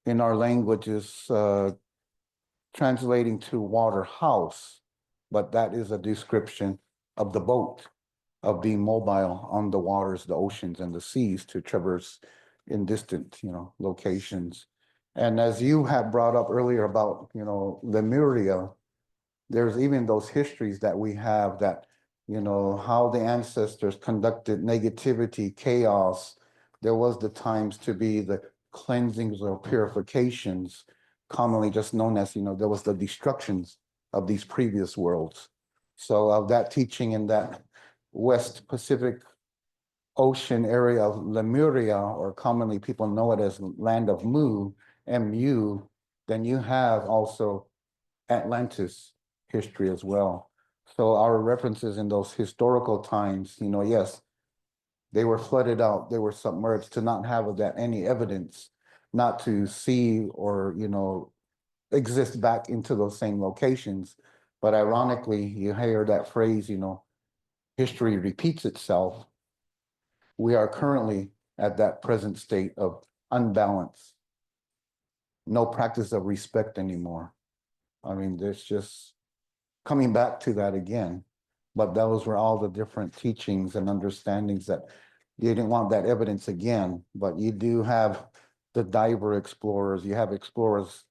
in our language is translating to water house, but that is a description of the boat, of being mobile on the waters, the oceans and the seas to traverse in distant, locations. And as you had brought up earlier about, Lemuria, there's even those histories that we have that, how the ancestors conducted negativity, chaos. There was the times to be the cleansings or purifications, commonly just known as, there was the destructions of these previous worlds. So of that teaching in that West Pacific Ocean area of Lemuria, or commonly people know it as land of Mu, MU, then you have also Atlantis history as well. So our references in those historical times, yes, they were flooded out, they were submerged, to not have that any evidence, not to see or, exist back into those same locations. But ironically, you hear that phrase, history repeats itself. We are currently at that present state of unbalance. No practice of respect anymore. I mean, there's just coming back to that again. But those were all the different teachings and understandings that you didn't want that evidence again. But you do have the diver explorers, you have explorers,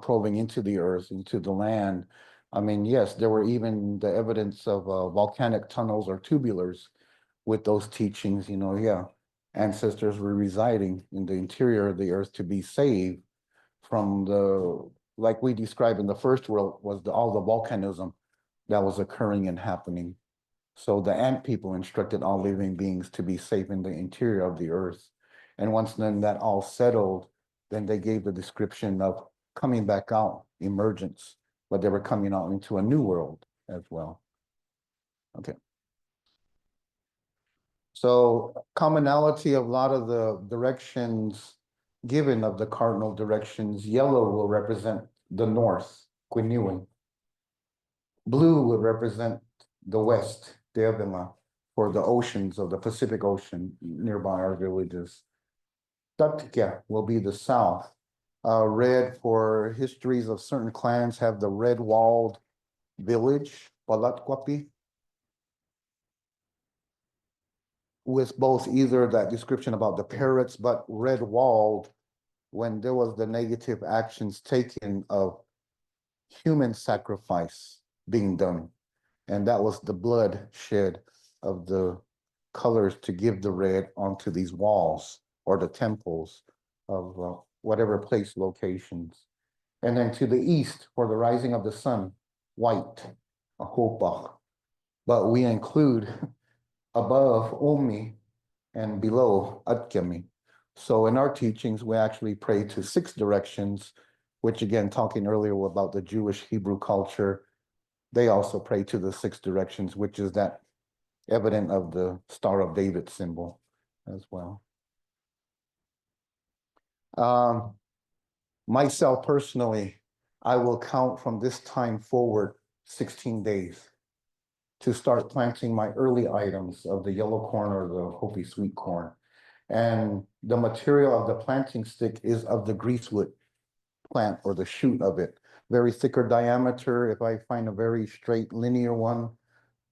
probing into the earth, into the land. I mean, yes, there were even the evidence of volcanic tunnels or tubulars with those teachings, ancestors were residing in the interior of the earth to be saved from the, like we described in the first world, was all the volcanism that was occurring and happening. So the ant people instructed all living beings to be safe in the interior of the earth. And once then that all settled, then they gave the description of coming back out, emergence, but they were coming out into a new world as well. Okay. So commonality of a lot of the directions given of the cardinal directions, yellow will represent the north, Quinua. Blue would represent the west, Devila, for the oceans of the Pacific Ocean nearby our villages. Tatkia will be the south. Red for histories of certain clans have the red walled village, Palatquapi. with both either that description about the parrots, but red walled when there was the negative actions taken of human sacrifice being done. And that was the blood shed of the colors to give the red onto these walls or the temples of whatever place locations. And then to the east, for the rising of the sun, white, a hopa. But we include above Omi and below Atkami. So in our teachings, we actually pray to 6 directions, which again, talking earlier about the Jewish Hebrew culture, they also pray to the 6 directions, which is that evident of the Star of David symbol as well. Myself personally, I will count from this time forward 16 days to start planting my early items of the yellow corn or the Hopi sweet corn. And the material of the planting stick is of the greasewood plant or the shoot of it. Very thicker diameter. If I find a very straight linear one,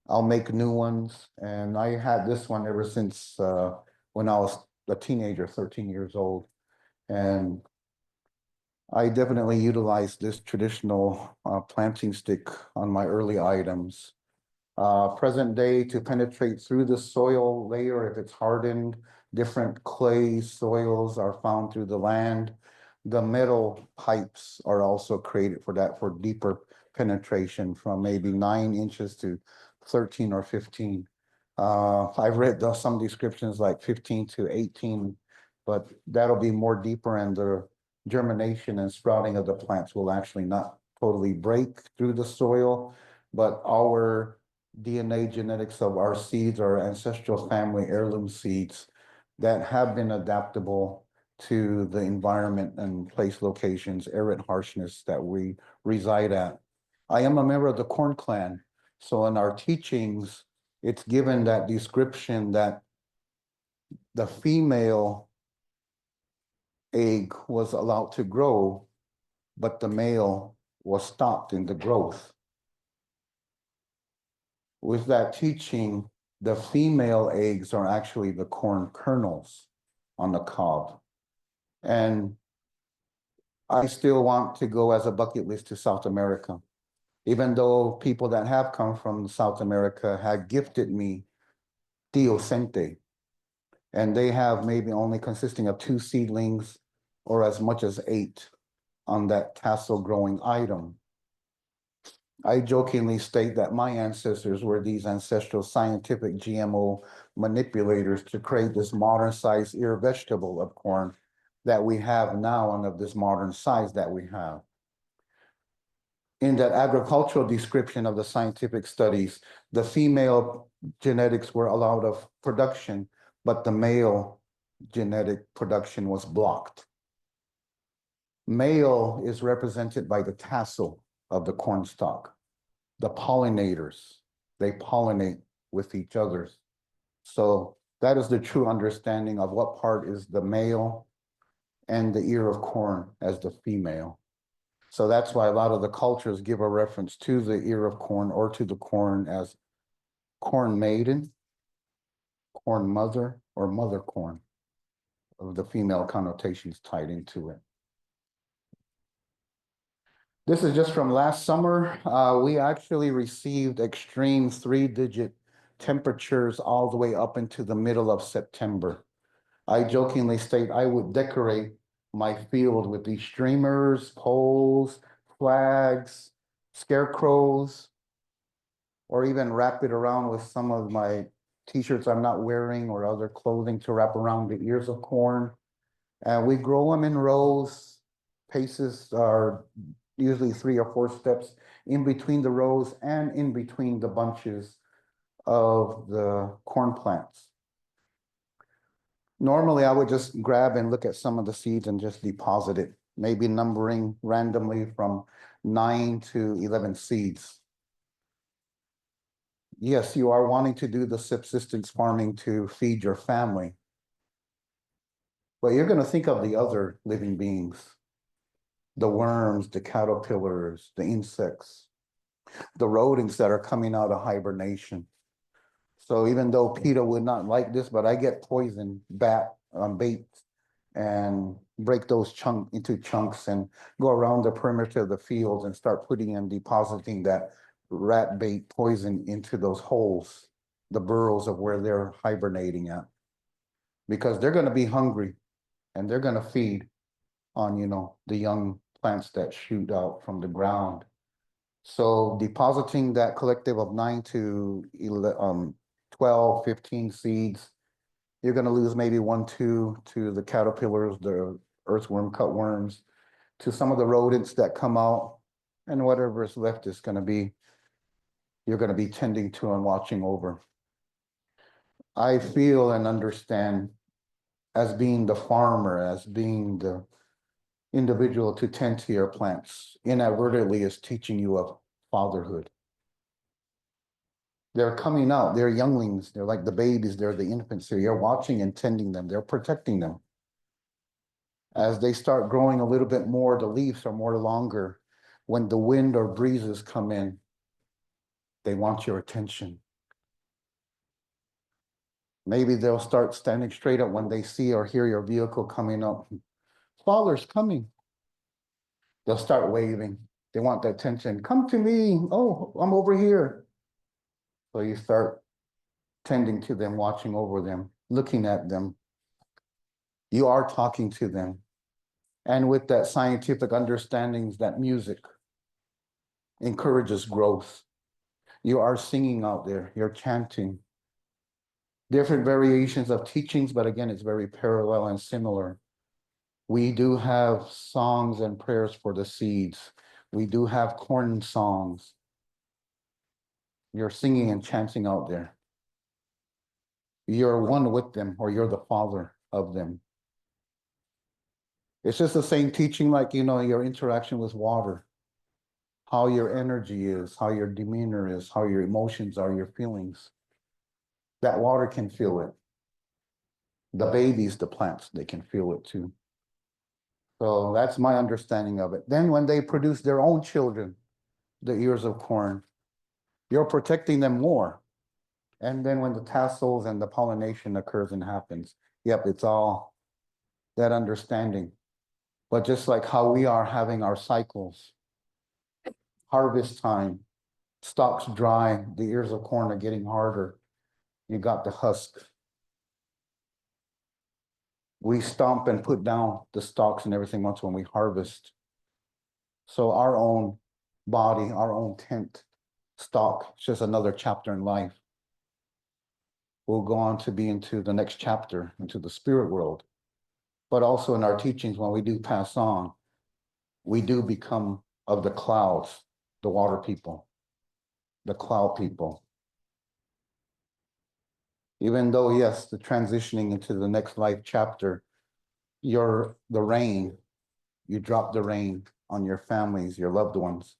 I'll make new ones. And I had this one ever since when I was a teenager, 13 years old. And I definitely utilized this traditional planting stick on my early items. Present day to penetrate through the soil layer if it's hardened. Different clay soils are found through the land. The metal pipes are also created for that, for deeper penetration from maybe 9 inches to 13 or 15. I've read some descriptions like 15 to 18, but that'll be more deeper, and the germination and sprouting of the plants will actually not totally break through the soil, but our DNA genetics of our seeds, our ancestral family heirloom seeds that have been adaptable to the environment and place locations, arid harshness that we reside at. I am a member of the Corn Clan, so in our teachings, it's given that description that the female egg was allowed to grow, but the male was stopped in the growth. With that teaching, the female eggs are actually the corn kernels on the cob. And I still want to go as a bucket list to South America, even though people that have come from South America had gifted me Diocente, and they have maybe only consisting of 2 seedlings or as much as 8 on that tassel growing item. I jokingly state that my ancestors were these ancestral scientific GMO manipulators to create this modern size ear vegetable of corn that we have now and of this modern size that we have. In that agricultural description of the scientific studies, the female genetics were allowed of production, but the male genetic production was blocked. Male is represented by the tassel of the corn stalk. The pollinators, they pollinate with each other. So that is the true understanding of what part is the male and the ear of corn as the female. So that's why a lot of the cultures give a reference to the ear of corn or to the corn as corn maiden, corn mother, or mother corn, of the female connotations tied into it. This is just from last summer. We actually received extreme 3-digit temperatures all the way up into the middle of September. I jokingly state I would decorate my field with these streamers, poles, flags, scarecrows, or even wrap it around with some of my t-shirts I'm not wearing or other clothing to wrap around the ears of corn. And we grow them in rows. Paces are usually 3 or 4 steps in between the rows and in between the bunches of the corn plants. Normally, I would just grab and look at some of the seeds and just deposit it, maybe numbering randomly from 9 to 11 seeds. Yes, you are wanting to do the subsistence farming to feed your family, but you're going to think of the other living beings, the worms, the caterpillars, the insects, the rodents that are coming out of hibernation. So even though PETA would not like this, but I get poison bait and break those into chunks and go around the perimeter of the fields and start putting and depositing that rat bait poison into those holes, the burrows of where they're hibernating at. Because they're gonna be hungry and they're gonna feed on, the young plants that shoot out from the ground. So depositing that collective of 9 to 12, 15 seeds, you're gonna lose maybe 1, 2 to the caterpillars, the earthworm, cutworms, to some of the rodents that come out, and whatever is left is gonna be, you're gonna be tending to and watching over. I feel and understand, as being the farmer, as being the individual to tend to your plants, inadvertently is teaching you of fatherhood. They're coming out, they're younglings, they're like the babies, they're the infants, so you're watching and tending them, they're protecting them. As they start growing a little bit more, the leaves are more longer. When the wind or breezes come in, they want your attention. Maybe they'll start standing straight up when they see or hear your vehicle coming up. Father's coming. They'll start waving. They want the attention. Come to me. Oh, I'm over here. So you start tending to them, watching over them, looking at them. You are talking to them. And with that scientific understandings, that music encourages growth. You are singing out there, you're chanting. Different variations of teachings, but again, it's very parallel and similar. We do have songs and prayers for the seeds. We do have corn songs. You're singing and chanting out there. You're one with them, or you're the father of them. It's just the same teaching, like, your interaction with water, how your energy is, how your demeanor is, how your emotions are, your feelings. That water can feel it. The babies, the plants, they can feel it too. So that's my understanding of it. Then when they produce their own children, the ears of corn, you're protecting them more. And then when the tassels and the pollination occurs and happens, yep, it's all that understanding. But just like how we are having our cycles, harvest time, stalks dry, the ears of corn are getting harder. You got the husk. We stomp and put down the stalks and everything else when we harvest. So our own body, our own tent, stalk, it's just another chapter in life. We'll go on to be into the next chapter, into the spirit world. But also in our teachings, when we do pass on, we do become of the clouds, the water people, the cloud people. Even though, yes, the transitioning into the next life chapter, you're the rain, you drop the rain on your families, your loved ones,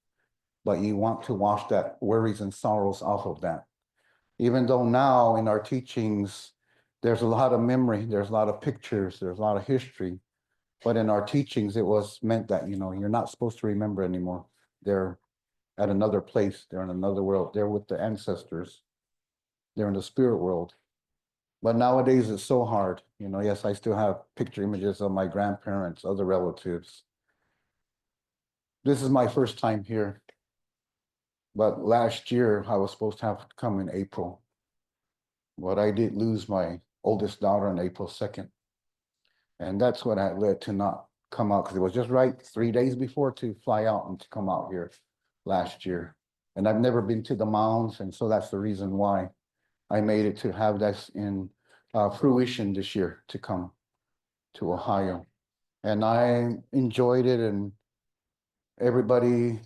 but you want to wash that worries and sorrows off of that. Even though now in our teachings, there's a lot of memory, there's a lot of pictures, there's a lot of history, but in our teachings, it was meant that, you're not supposed to remember anymore. They're at another place, they're in another world, they're with the ancestors, they're in the spirit world. But nowadays it's so hard, yes, I still have picture images of my grandparents, other relatives. This is my first time here. But last year I was supposed to have come in April. But I did lose my oldest daughter on April 2nd. And that's what had led to not come out, because it was just right 3 days before to fly out and to come out here last year. And I've never been to the mounds, and so that's the reason why I made it to have this in fruition this year, to come to Ohio. And I enjoyed it, and everybody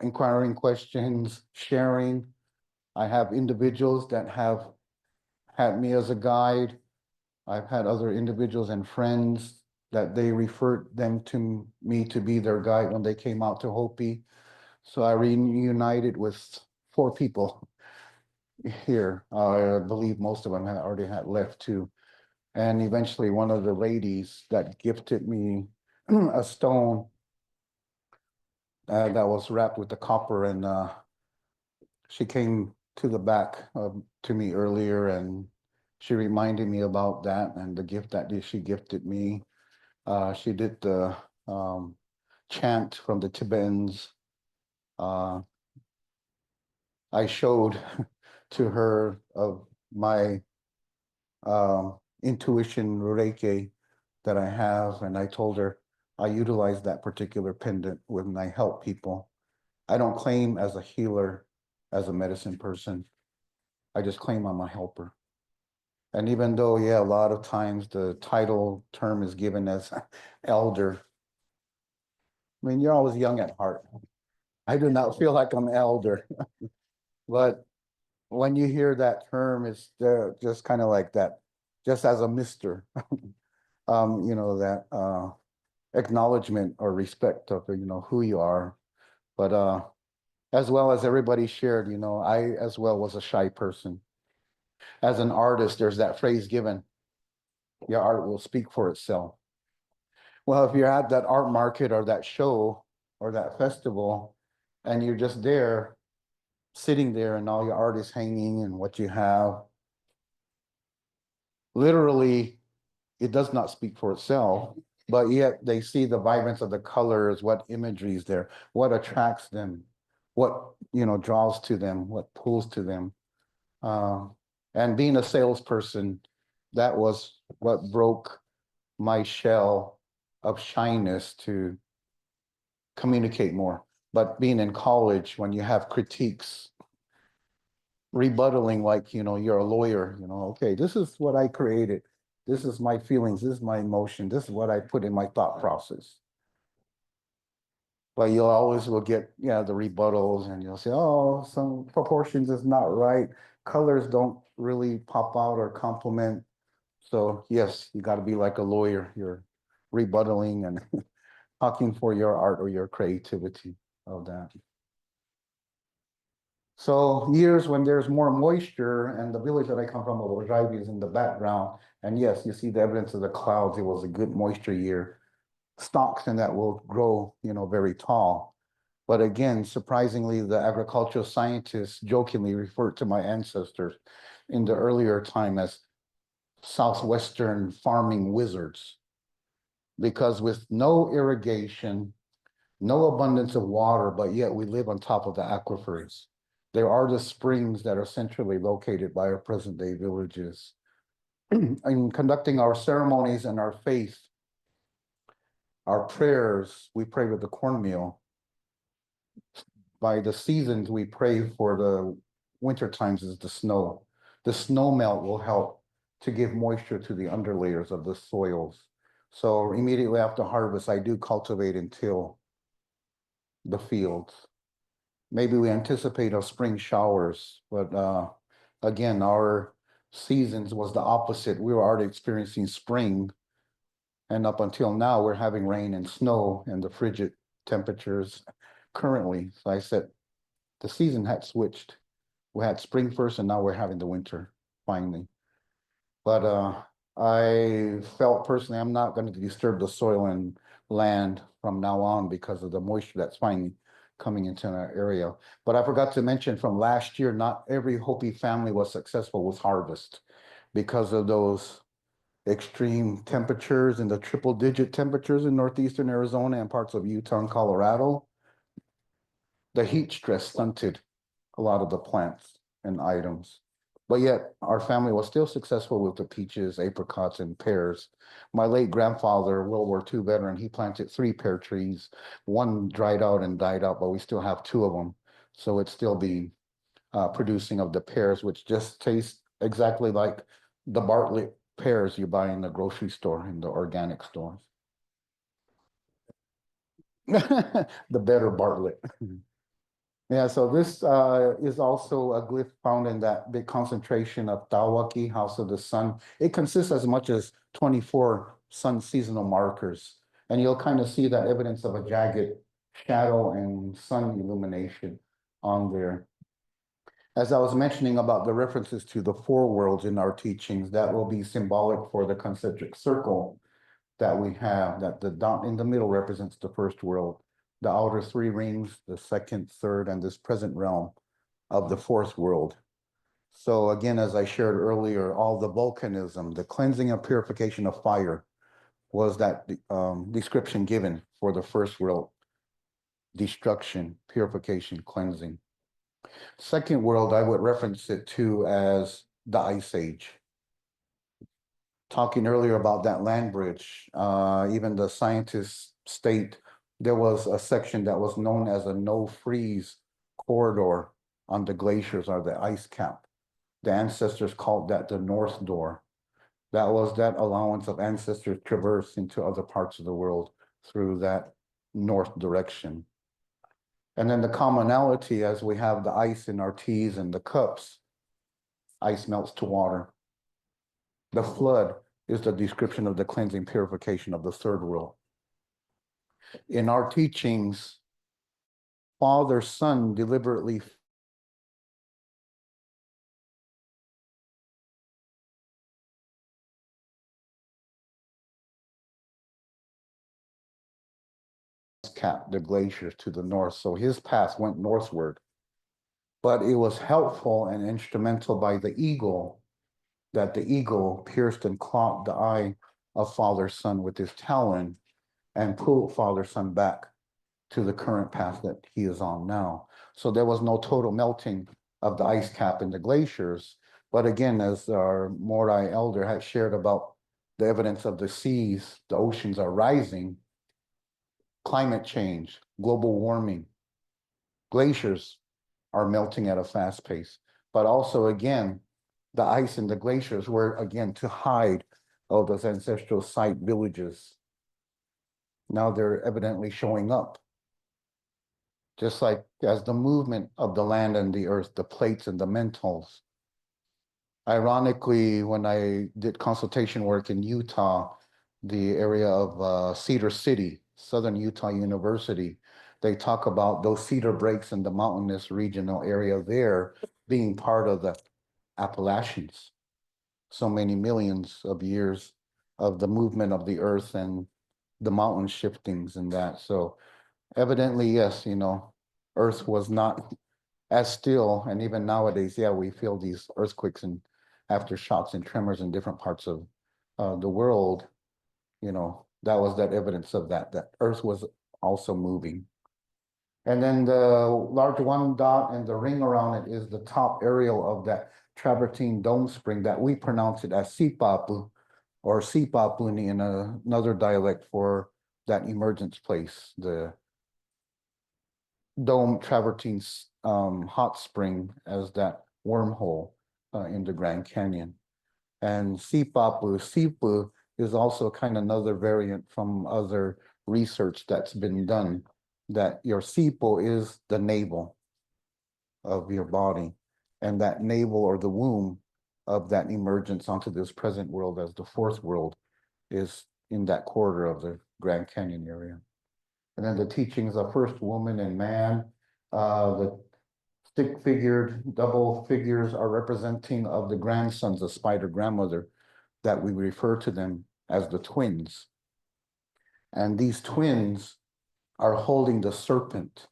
inquiring questions, sharing. I have individuals that have had me as a guide. I've had other individuals and friends that they referred them to me to be their guide when they came out to Hopi. So I reunited with 4 people here. I believe most of them had already had left too. And eventually one of the ladies that gifted me a stone that was wrapped with the copper, and she came to the back to me earlier, and she reminded me about that and the gift that she gifted me. She did the chant from the Tibetans. I showed to her of my intuition Reiki that I have, and I told her I utilize that particular pendant when I help people. I don't claim as a healer, as a medicine person. I just claim I'm a helper. And even though, yeah, a lot of times the title term is given as elder, I mean, you're always young at heart. I do not feel like I'm elder, but when you hear that term, it's just kind of like that, just as a mister, that acknowledgement or respect of, who you are. But as well as everybody shared, I as well was a shy person. As an artist, there's that phrase given, your art will speak for itself. Well, if you're at that art market or that show or that festival, and you're just there, sitting there, and all your art is hanging and what you have, literally, it does not speak for itself, but yet they see the vibrance of the colors, what imagery is there, what attracts them, what, draws to them, what pulls to them. And being a salesperson, that was what broke my shell of shyness to communicate more. But being in college, when you have critiques, rebuttaling like, you're a lawyer, okay, this is what I created. This is my feelings, this is my emotion, this is what I put in my thought process. But you'll always will get, the rebuttals, and you'll say, oh, some proportions is not right. Colors don't really pop out or complement. So yes, you got to be like a lawyer. You're rebuttaling and talking for your art or your creativity of that. So years when there's more moisture, and the village that I come from, Oraibi, is in the background. And yes, you see the evidence of the clouds. It was a good moisture year. Stalks in that will grow, very tall. But again, surprisingly, the agricultural scientists jokingly referred to my ancestors in the earlier time as Southwestern farming wizards, because with no irrigation, no abundance of water, but yet we live on top of the aquifers. There are the springs that are centrally located by our present day villages. In conducting our ceremonies and our faith, our prayers, we pray with the cornmeal. By the seasons, we pray for the winter times is the snow. The snow melt will help to give moisture to the underlayers of the soils. So immediately after harvest, I do cultivate and till the fields. Maybe we anticipate of spring showers, but again, our seasons was the opposite. We were already experiencing spring, and up until now, we're having rain and snow and the frigid temperatures currently. So I said, the season had switched. We had spring first, and now we're having the winter finally. But I felt personally, I'm not going to disturb the soil and land from now on because of the moisture that's finally coming into our area. But I forgot to mention from last year, not every Hopi family was successful with harvest because of those extreme temperatures and the triple-digit temperatures in northeastern Arizona and parts of Utah and Colorado. The heat stress stunted a lot of the plants and items. But yet our family was still successful with the peaches, apricots, and pears. My late grandfather, World War II veteran, he planted 3 pear trees. One dried out and died out, but we still have 2 of them. So it's still being producing of the pears, which just taste exactly like the Bartlett pears you buy in the grocery store, in the organic stores. The better Bartlett. Yeah, so this is also a glyph found in that big concentration of Dawaki, House of the Sun. It consists as much as 24 sun seasonal markers. And you'll kind of see that evidence of a jagged shadow and sun illumination on there. As I was mentioning about the references to the 4 worlds in our teachings, that will be symbolic for the concentric circle that we have, that the dot in the middle represents the first world. The outer 3 rings, the second, third, and this present realm of the 4th world. So again, as I shared earlier, all the volcanism, the cleansing and purification of fire was that description given for the first world: destruction, purification, cleansing. Second world, I would reference it to as the Ice Age. Talking earlier about that land bridge, even the scientists state there was a section that was known as a no-freeze corridor on the glaciers or the ice cap. The ancestors called that the North Door. That was that allowance of ancestors traverse into other parts of the world through that north direction. And then the commonality, as we have the ice in our teas and the cups, ice melts to water. The flood is the description of the cleansing purification of the third world. In our teachings, Father, Son deliberately capped the glaciers to the north, so his path went northward. But it was helpful and instrumental by the eagle, that the eagle pierced and clogged the eye of Father, Son with his talon and pulled Father, Son back to the current path that he is on now. So there was no total melting of the ice cap in the glaciers. But again, as our Morai elder had shared about the evidence of the seas, the oceans are rising, climate change, global warming, glaciers are melting at a fast pace. But also, again, the ice in the glaciers were, again, to hide all those ancestral site villages. Now they're evidently showing up. Just like as the movement of the land and the earth, the plates and the mentals. Ironically, when I did consultation work in Utah, the area of Cedar City, Southern Utah University, they talk about those cedar breaks in the mountainous regional area there being part of the Appalachians. So many millions of years of the movement of the earth and the mountain shiftings and that. So evidently, yes, earth was not as still, and even nowadays, yeah, we feel these earthquakes and aftershocks and tremors in different parts of the world. That was that evidence of that earth was also moving. And then the large one dot and the ring around it is the top aerial of that travertine dome spring that we pronounce it as Sipapu or Sipapuni in another dialect for that emergence place, the dome travertine hot spring as that wormhole in the Grand Canyon. And Sipu is also kind of another variant from other research that's been done, that your sipo is the navel of your body, and that navel or the womb of that emergence onto this present world as the fourth world is in that corridor of the Grand Canyon area. And then the teachings of first woman and man, the stick-figured double figures are representing of the grandsons of Spider Grandmother, that we refer to them as the twins. And these twins are holding the serpent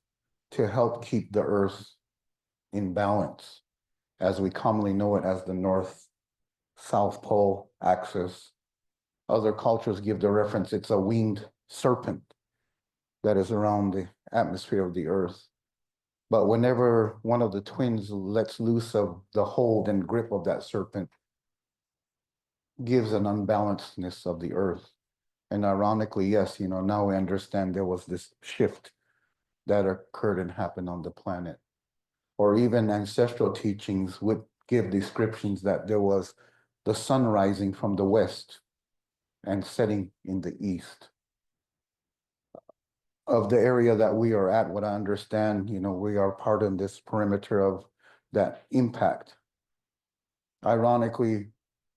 to help keep the earth in balance, as we commonly know it as the North-South Pole axis. Other cultures give the reference, it's a winged serpent that is around the atmosphere of the earth. But whenever one of the twins lets loose of the hold and grip of that serpent, gives an unbalancedness of the earth. And ironically, yes, now we understand there was this shift that occurred and happened on the planet. Or even ancestral teachings would give descriptions that there was the sun rising from the west and setting in the east. Of the area that we are at, what I understand, we are part of this perimeter of that impact. Ironically,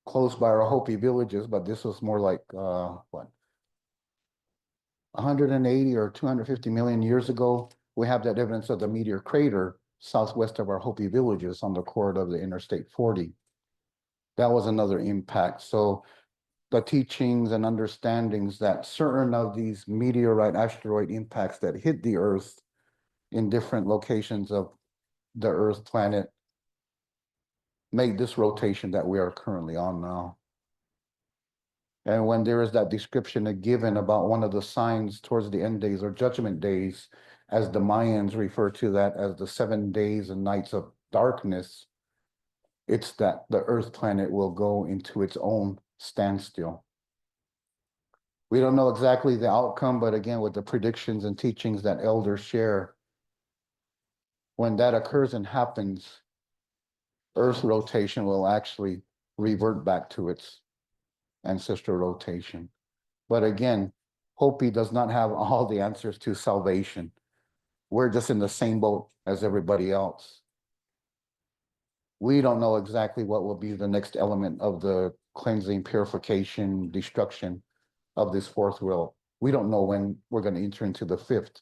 close by our Hopi villages, but this was more like, 180 or 250 million years ago, we have that evidence of the meteor crater southwest of our Hopi villages on the corridor of the Interstate 40. That was another impact. So the teachings and understandings that certain of these meteorite asteroid impacts that hit the earth in different locations of the earth planet made this rotation that we are currently on now. And when there is that description given about one of the signs towards the end days or judgment days, as the Mayans refer to that as the 7 days and nights of darkness, it's that the Earth planet will go into its own standstill. We don't know exactly the outcome, but again, with the predictions and teachings that elders share, when that occurs and happens, Earth rotation will actually revert back to its ancestral rotation. But again, Hopi does not have all the answers to salvation. We're just in the same boat as everybody else. We don't know exactly what will be the next element of the cleansing, purification, destruction of this fourth world. We don't know when we're going to enter into the fifth,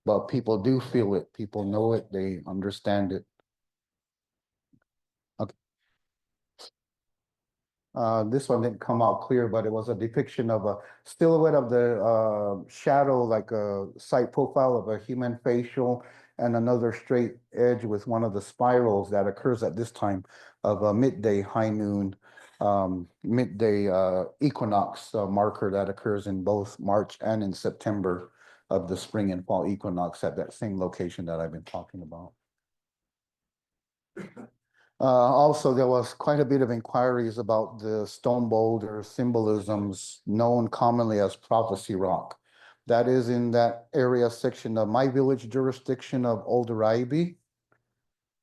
but people do feel it. People know it. They understand it. Okay. This one didn't come out clear, but it was a depiction of a silhouette of the shadow, like a side profile of a human facial, and another straight edge with one of the spirals that occurs at this time of a midday, high noon, midday equinox marker that occurs in both March and in September of the spring and fall equinox at that same location that I've been talking about. Also, there was quite a bit of inquiries about the stone boulder symbolisms known commonly as prophecy rock. That is in that area section of my village jurisdiction of Old Oraibi.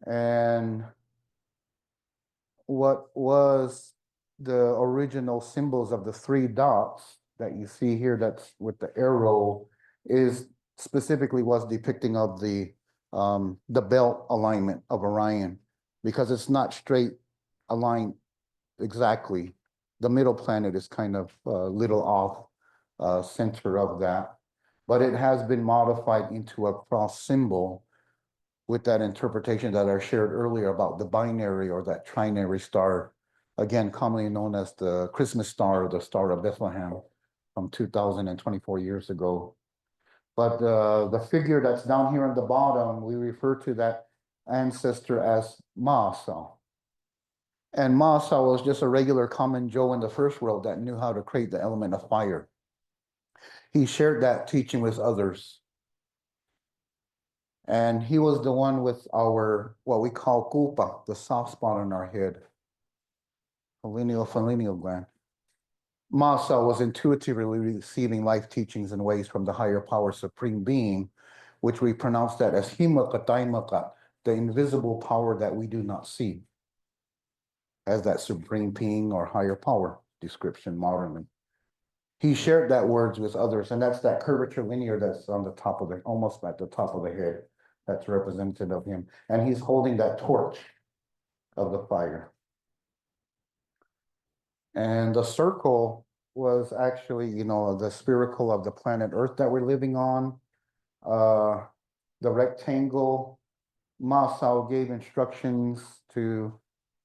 And what was the original symbols of the 3 dots that you see here, that's with the arrow, is specifically was depicting of the belt alignment of Orion, because it's not straight aligned exactly. The middle planet is kind of a little off center of that, but it has been modified into a cross symbol with that interpretation that I shared earlier about the binary or that trinary star, again, commonly known as the Christmas star, or the Star of Bethlehem from 2024 years ago. But the figure that's down here on the bottom, we refer to that ancestor as Maasa. And Maasa was just a regular common Joe in the first world that knew how to create the element of fire. He shared that teaching with others. And he was the one with our, what we call kulpa, the soft spot on our head, phalangeal gland. Maasa was intuitively receiving life teachings and ways from the higher power supreme being, which we pronounce that as himaka, the invisible power that we do not see, as that supreme being or higher power description modernly. He shared that words with others, and that's that curvature linear that's on the top of the, almost at the top of the head, that's representative of him. And he's holding that torch of the fire. And the circle was actually, you know, the spherical of the planet Earth that we're living on. The rectangle, Masao gave instructions to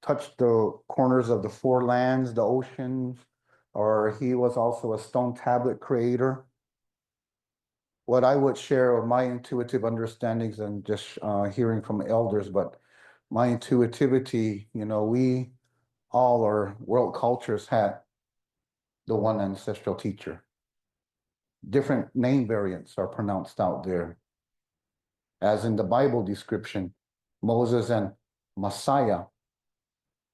touch the corners of the 4 lands, the oceans, or he was also a stone tablet creator. What I would share of my intuitive understandings and just hearing from elders, but my intuitivity, you know, we all our world cultures had the one ancestral teacher. Different name variants are pronounced out there. As in the Bible description, Moses and Messiah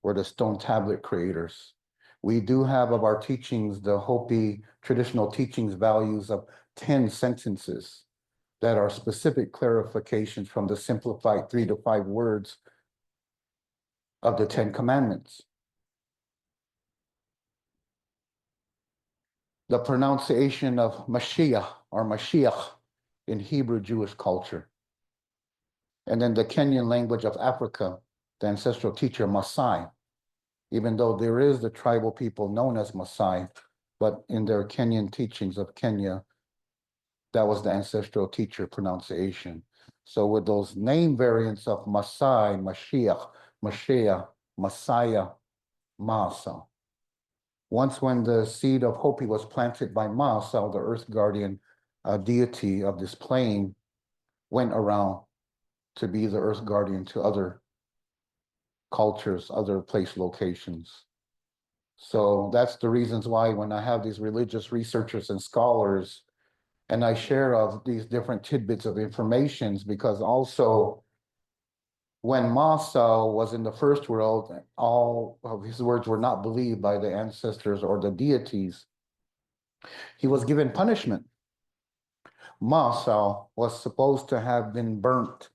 were the stone tablet creators. We do have of our teachings, the Hopi traditional teachings values of 10 sentences that are specific clarifications from the simplified 3 to 5 words of the 10 commandments. The pronunciation of Mashiach or Mashiach in Hebrew Jewish culture. And then the Kenyan language of Africa, the ancestral teacher Maasai, even though there is the tribal people known as Maasai, but in their Kenyan teachings of Kenya, that was the ancestral teacher pronunciation. So with those name variants of Maasai, Mashiach, Mashiach, Messiah, Maasa. Once when the seed of Hopi was planted by Maasa, the earth guardian deity of this plane, went around to be the earth guardian to other cultures, other place locations. So that's the reasons why when I have these religious researchers and scholars, and I share of these different tidbits of informations, because also when Masa was in the first world, all of his words were not believed by the ancestors or the deities. He was given punishment. Masa was supposed to have been burnt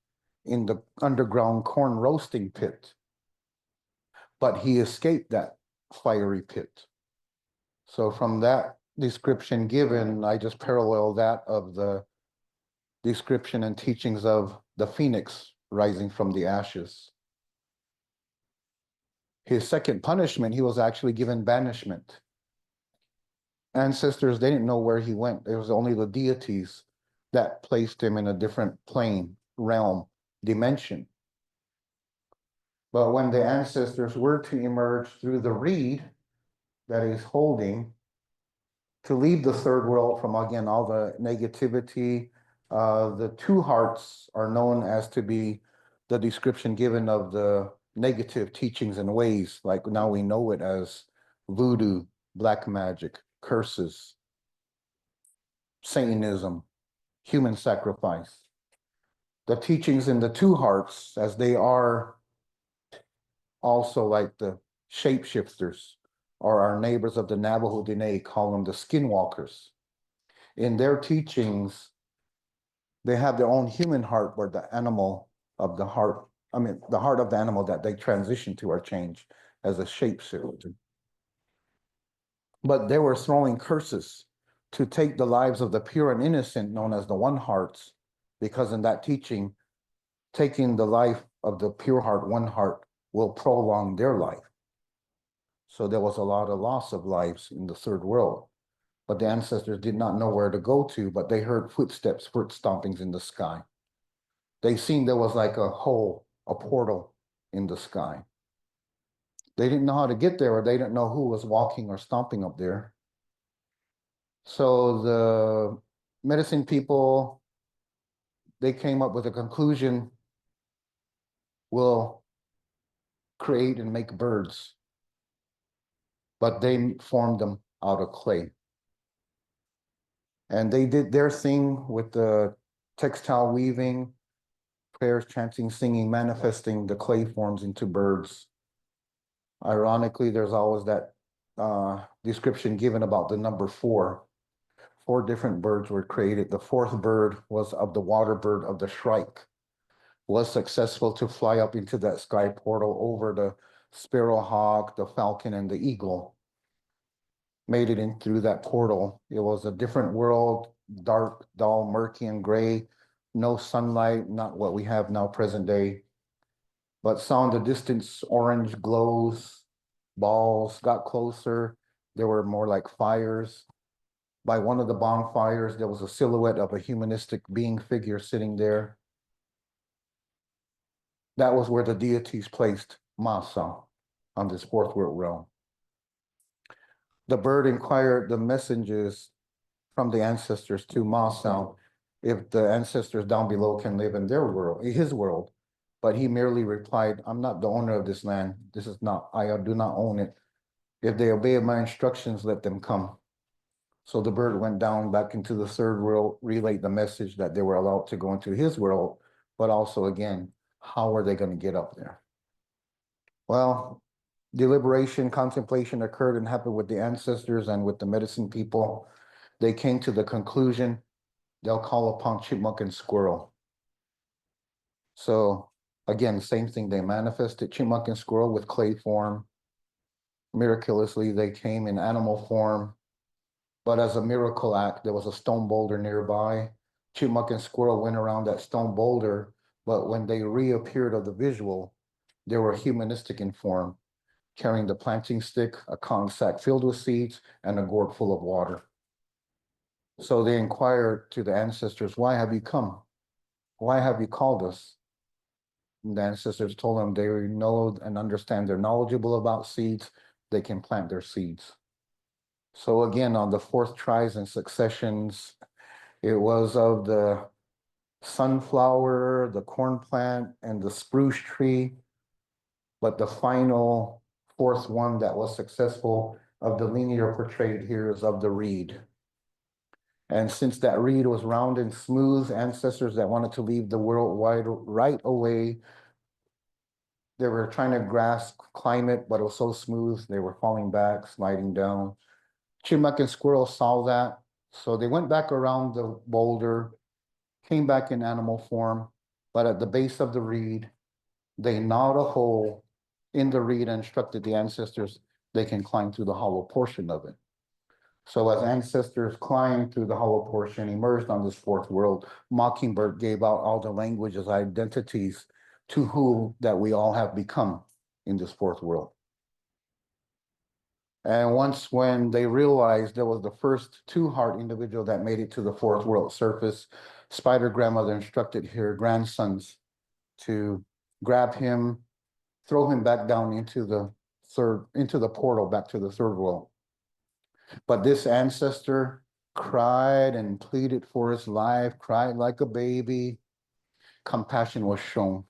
in the underground corn roasting pit, but he escaped that fiery pit. So from that description given, I just parallel that of the description and teachings of the phoenix rising from the ashes. His second punishment, he was actually given banishment. Ancestors, they didn't know where he went. It was only the deities that placed him in a different plane, realm, dimension. But when the ancestors were to emerge through the reed that he's holding, to leave the third world from, again, all the negativity, the two hearts are known as to be the description given of the negative teachings and ways, like now we know it as voodoo, black magic, curses, Satanism, human sacrifice. The teachings in the two hearts, as they are also like the shapeshifters, or our neighbors of the Navajo Dene call them the skinwalkers. In their teachings, they have their own human heart, where the animal of the heart, the heart of the animal that they transition to or change as a shapeshifter. But they were throwing curses to take the lives of the pure and innocent, known as the one hearts, because in that teaching, taking the life of the pure heart, one heart, will prolong their life. So there was a lot of loss of lives in the third world. But the ancestors did not know where to go to, but they heard footsteps, foot stompings in the sky. They seen there was like a hole, a portal in the sky. They didn't know how to get there, or they didn't know who was walking or stomping up there. So the medicine people, they came up with a conclusion: we'll create and make birds. But they formed them out of clay. And they did their thing with the textile weaving, prayers, chanting, singing, manifesting the clay forms into birds. Ironically, there's always that description given about the number 4. 4 different birds were created. The 4th bird was of the water bird of the shrike, was successful to fly up into that sky portal over the sparrowhawk, the falcon, and the eagle. Made it in through that portal. It was a different world, dark, dull, murky, and gray. No sunlight, not what we have now, present day. But saw in the distance orange glows, balls, got closer. There were more like fires. By one of the bonfires, there was a silhouette of a humanistic being figure sitting there. That was where the deities placed Masa on this 4th world realm. The bird inquired the messengers from the ancestors to Masa if the ancestors down below can live in their world, his world. But he merely replied, I'm not the owner of this land. This is not, I do not own it. If they obey my instructions, let them come. So the bird went down back into the third world, relayed the message that they were allowed to go into his world, but also again, how are they going to get up there? Well, deliberation, contemplation occurred and happened with the ancestors and with the medicine people. They came to the conclusion they'll call upon chipmunk and squirrel. So again, same thing, they manifested chipmunk and squirrel with clay form. Miraculously, they came in animal form. But as a miracle act, there was a stone boulder nearby. Chipmunk and squirrel went around that stone boulder, but when they reappeared of the visual, they were humanistic in form, carrying the planting stick, a cotton sack filled with seeds, and a gourd full of water. So they inquired to the ancestors, why have you come? Why have you called us? And the ancestors told them they know and understand, they're knowledgeable about seeds, they can plant their seeds. So again, on the 4th tries and successions, it was of the sunflower, the corn plant, and the spruce tree. but the final fourth one that was successful of the linear portrayed here is of the reed. And since that reed was round and smooth, ancestors that wanted to leave the world wide right away, they were trying to grasp climate, but it was so smooth, they were falling back, sliding down. Chipmunk and squirrel saw that, so they went back around the boulder, came back in animal form, but at the base of the reed, they gnawed a hole in the reed and instructed the ancestors they can climb through the hollow portion of it. So as ancestors climbed through the hollow portion, emerged on this fourth world, Mockingbird gave out all the languages, identities to who that we all have become in this fourth world. And once when they realized there was the first two-heart individual that made it to the fourth world surface, Spider Grandmother instructed her grandsons to grab him, throw him back down into the portal back to the third world. But this ancestor cried and pleaded for his life, cried like a baby. Compassion was shown.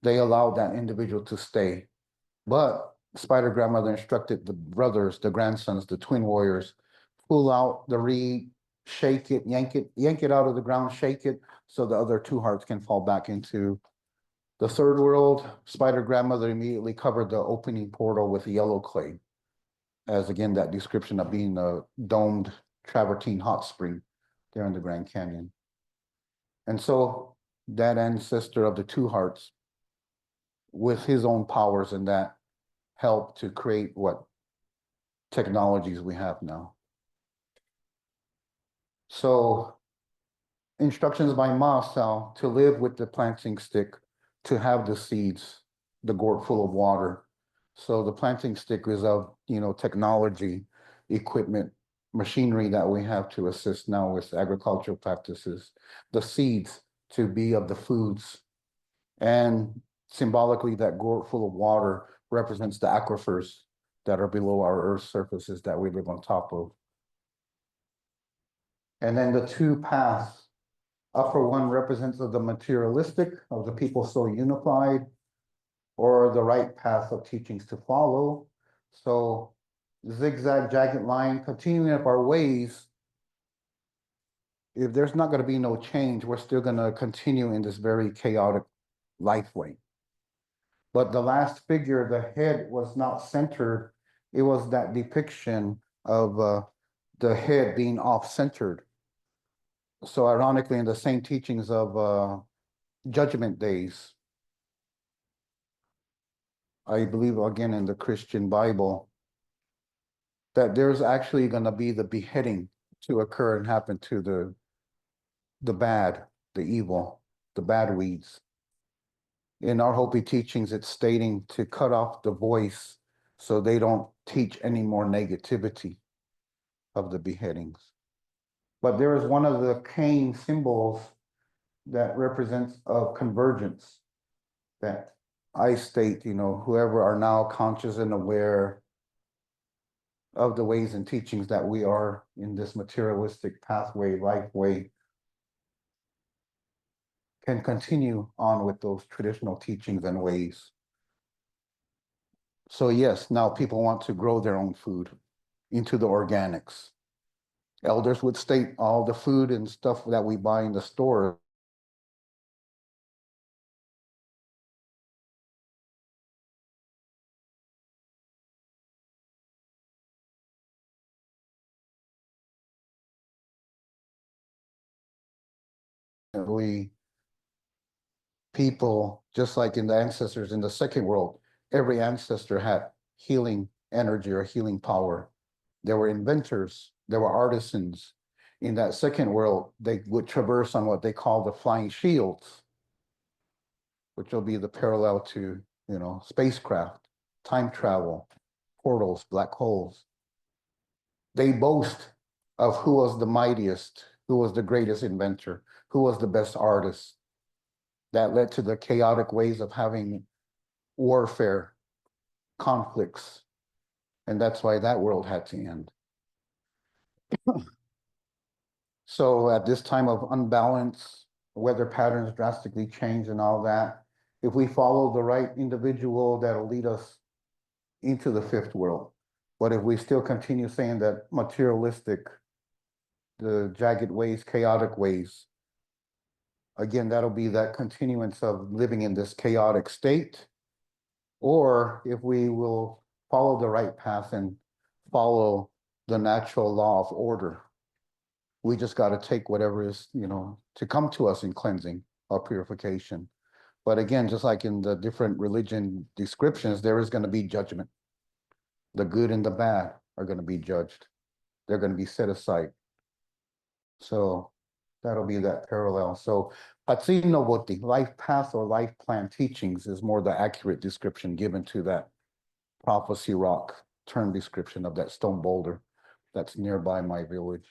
They allowed that individual to stay. But Spider Grandmother instructed the brothers, the grandsons, the twin warriors, pull out the reed, shake it, yank it out of the ground, shake it, so the other two hearts can fall back into the third world. Spider Grandmother immediately covered the opening portal with yellow clay, as again, that description of being a domed travertine hot spring there in the Grand Canyon. And so that ancestor of the two hearts, with his own powers and that, helped to create what technologies we have now. So instructions by Masao to live with the planting stick, to have the seeds, the gourd full of water. So the planting stick is of, technology, equipment, machinery that we have to assist now with agricultural practices. The seeds to be of the foods. And symbolically, that gourd full of water represents the aquifers that are below our Earth's surfaces that we live on top of. And then the two paths. Upper one represents the materialistic, of the people so unified, or the right path of teachings to follow. So zigzag, jagged line, continuing up our ways. If there's not going to be no change, we're still going to continue in this very chaotic life way. But the last figure, the head was not centered. It was that depiction of the head being off-centered. So ironically, in the same teachings of Judgment Days, I believe again in the Christian Bible, that there's actually going to be the beheading to occur and happen to the bad, the evil, the bad weeds. In our Hopi teachings, it's stating to cut off the voice so they don't teach any more negativity of the beheadings. But there is one of the cane symbols that represents of convergence, that I state, whoever are now conscious and aware of the ways and teachings that we are in this materialistic pathway, life way, can continue on with those traditional teachings and ways. So yes, now people want to grow their own food into the organics. Elders would state all the food and stuff that we buy in the store people, just like in the ancestors in the second world, every ancestor had healing energy or healing power. There were inventors, there were artisans. In that second world, they would traverse on what they call the flying shields, which will be the parallel to, spacecraft, time travel, portals, black holes. They boast of who was the mightiest, who was the greatest inventor, who was the best artist. That led to the chaotic ways of having warfare, conflicts, and that's why that world had to end. So at this time of unbalance, weather patterns drastically change and all that, if we follow the right individual, that'll lead us into the fifth world. But if we still continue saying that materialistic, the jagged ways, chaotic ways, again, that'll be that continuance of living in this chaotic state. Or if we will follow the right path and follow the natural law of order, we just got to take whatever is, to come to us in cleansing or purification. But again, just like in the different religion descriptions, there is going to be judgment. The good and the bad are going to be judged. They're going to be set aside. So that'll be that parallel. So Patsino Boti, life path or life plan teachings is more the accurate description given to that prophecy rock term description of that stone boulder that's nearby my village.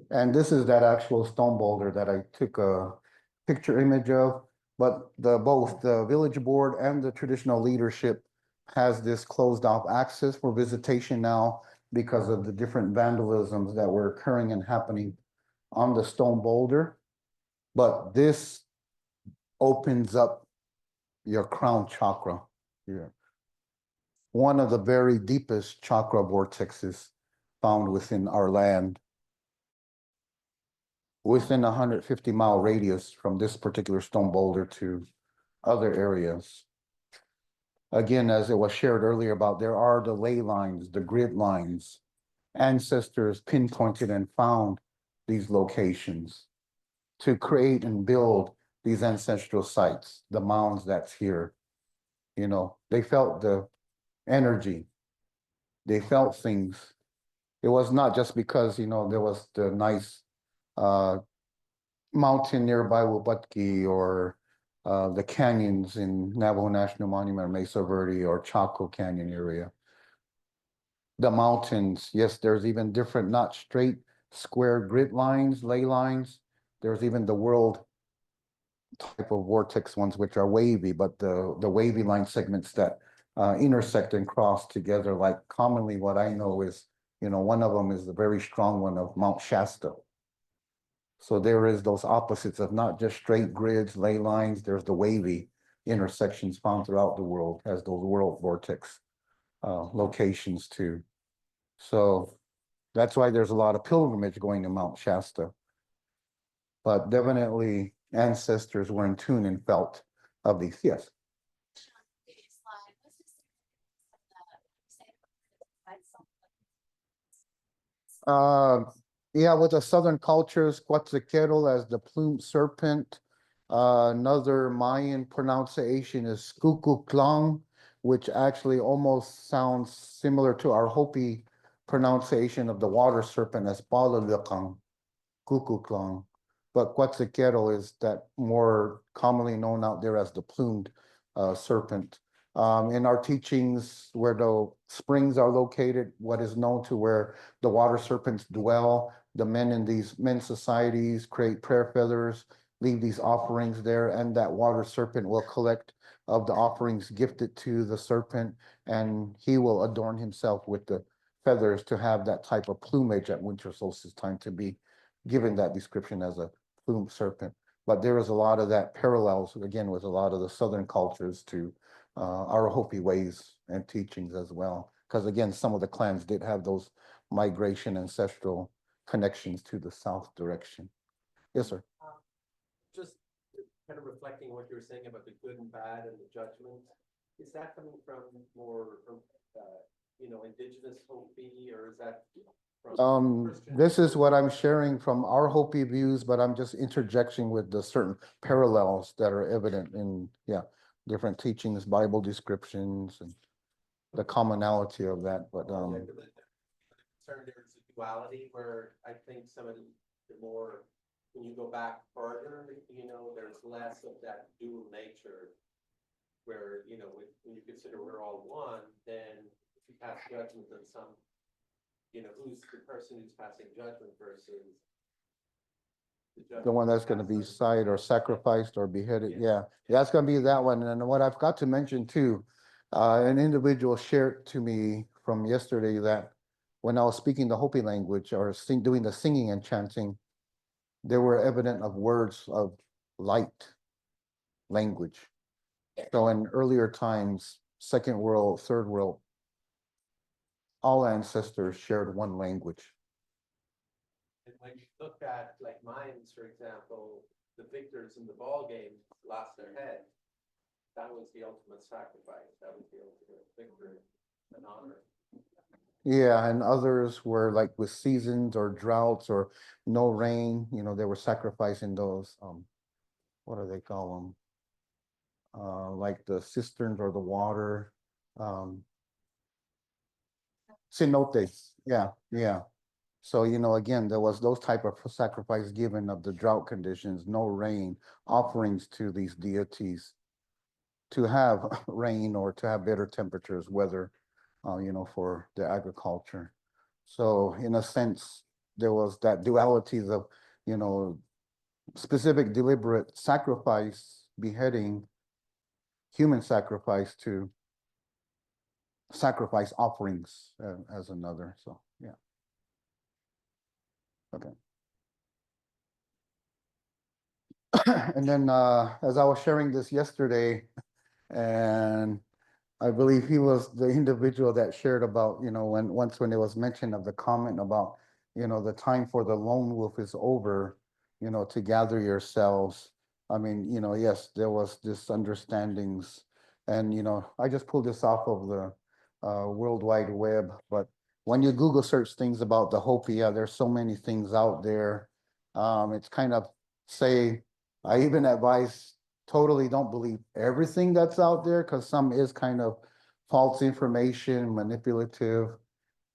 And this is that actual stone boulder that I took a picture image of, but both the village board and the traditional leadership has this closed off access for visitation now because of the different vandalisms that were occurring and happening on the stone boulder. But this opens up your crown chakra here. One of the very deepest chakra vortexes found within our land, within a 150-mile radius from this particular stone boulder to other areas. Again, as it was shared earlier about, there are the ley lines, the grid lines. Ancestors pinpointed and found these locations to create and build these ancestral sites, the mounds that's here. They felt the energy. They felt things. It was not just because, there was the nice mountain nearby Wupatki or the canyons in Navajo National Monument, Mesa Verde or Chaco Canyon area. The mountains, yes, there's even different, not straight square grid lines, ley lines. There's even the world type of vortex ones, which are wavy, but the wavy line segments that intersect and cross together, like commonly what I know is, one of them is the very strong one of Mount Shasta. So there is those opposites of not just straight grids, ley lines, there's the wavy intersections found throughout the world as those world vortex locations too. So that's why there's a lot of pilgrimage going to Mount Shasta. But definitely ancestors were in tune and felt of these, yes. Yeah, with the southern cultures, Quetzalcoatl as the plumed serpent. Another Mayan pronunciation is Kukulclang, which actually almost sounds similar to our Hopi pronunciation of the water serpent as Balalakang, Kukulclang. But Quetzalcoatl is that more commonly known out there as the plumed serpent. In our teachings, where the springs are located, what is known to where the water serpents dwell, the men in these men's societies create prayer feathers, leave these offerings there, and that water serpent will collect of the offerings gifted to the serpent, and he will adorn himself with the feathers to have that type of plumage at winter solstice time to be given that description as a plumed serpent. But there is a lot of that parallels, again, with a lot of the southern cultures to our Hopi ways and teachings as well. Because again, some of the clans did have those migration ancestral connections to the south direction. Yes, sir. Just kind of reflecting what you were saying about the good and bad and the judgment, is that coming from more, indigenous Hopi, or is that from Christian? This is what I'm sharing from our Hopi views, but I'm just interjecting with the certain parallels that are evident in, different teachings, Bible descriptions, and the commonality of that. But Yeah, 'cause I'm concerned there's a duality where I think some of the more, when you go back further, there's less of that dual nature. Where, when you consider we're all one, then if you pass judgment on some, who's the person who's passing judgment versus the one that's going to be sight or sacrificed or beheaded. Yeah, that's going to be that one. And what I've got to mention too, an individual shared to me from yesterday that when I was speaking the Hopi language or doing the singing and chanting, there were evident of words of light language. So in earlier times, second world, third world, all ancestors shared one language. And when you look at like Mayans, for example, the victors in the ball game lost their head. That was the ultimate sacrifice. That was the ultimate victory and honor. Yeah, and others were like with seasons or droughts or no rain, they were sacrificing those, what do they call them? Like the cisterns or the water, cenotes, yeah. So, again, there was those type of sacrifice given of the drought conditions, no rain, offerings to these deities to have rain or to have better temperatures, weather, for the agriculture. So in a sense, there was that duality of, specific deliberate sacrifice, beheading, human sacrifice to sacrifice offerings as another. So, yeah. Okay. And then as I was sharing this yesterday, and I believe he was the individual that shared about, when it was mentioned of the comment about, the time for the lone wolf is over, to gather yourselves. I mean, yes, there was this understandings, and, I just pulled this off of the World Wide Web, but when you Google search things about the Hopi, there's so many things out there. It's kind of say, I even advise totally don't believe everything that's out there because some is kind of false information, manipulative.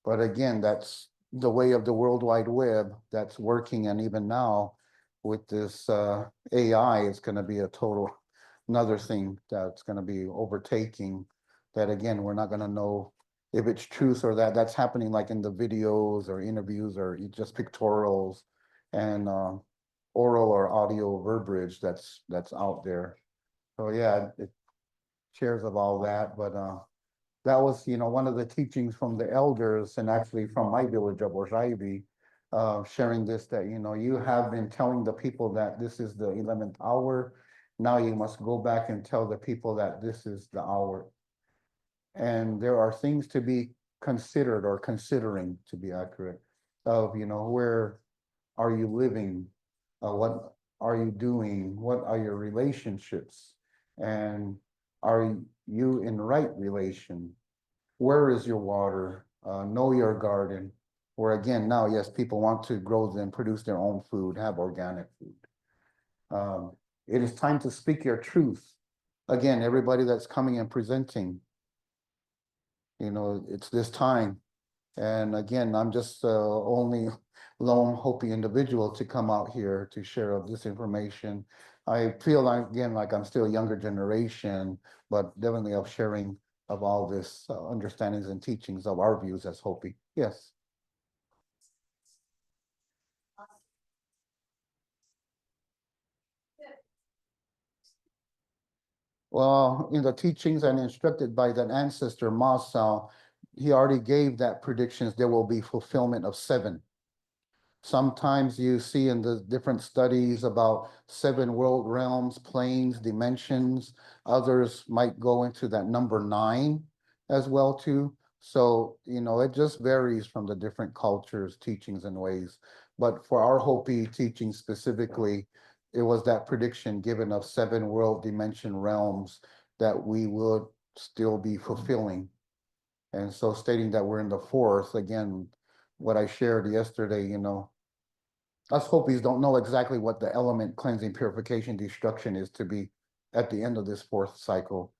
But again, that's the way of the World Wide Web that's working. And even now with this AI, it's going to be a total another thing that's going to be overtaking that. Again, we're not going to know if it's truth or that's happening like in the videos or interviews or just pictorials and oral or audio verbiage that's out there. So yeah, it shares of all that, but that was, one of the teachings from the elders and actually from my village of Oraibi, sharing this, that, you have been telling the people that this is the 11th hour. Now you must go back and tell the people that this is the hour. And there are things to be considered or considering, to be accurate, of, where are you living? What are you doing? What are your relationships? And are you in right relation? Where is your water? Know your garden. Where again, now, yes, people want to grow them, produce their own food, have organic food. It is time to speak your truth. Again, everybody that's coming and presenting, it's this time. And again, I'm just only lone Hopi individual to come out here to share of this information. I feel like, again, like I'm still a younger generation, but definitely of sharing of all this understandings and teachings of our views as Hopi. Yes. Well, in the teachings and instructed by that ancestor, Masao, he already gave that predictions there will be fulfillment of 7. Sometimes you see in the different studies about 7 world realms, planes, dimensions. Others might go into that number 9 as well too. So, it just varies from the different cultures, teachings, and ways. But for our Hopi teaching specifically, it was that prediction given of 7 world dimension realms that we would still be fulfilling. And so stating that we're in the 4th, again, what I shared yesterday, us Hopis don't know exactly what the element cleansing, purification, destruction is to be at the end of this 4th cycle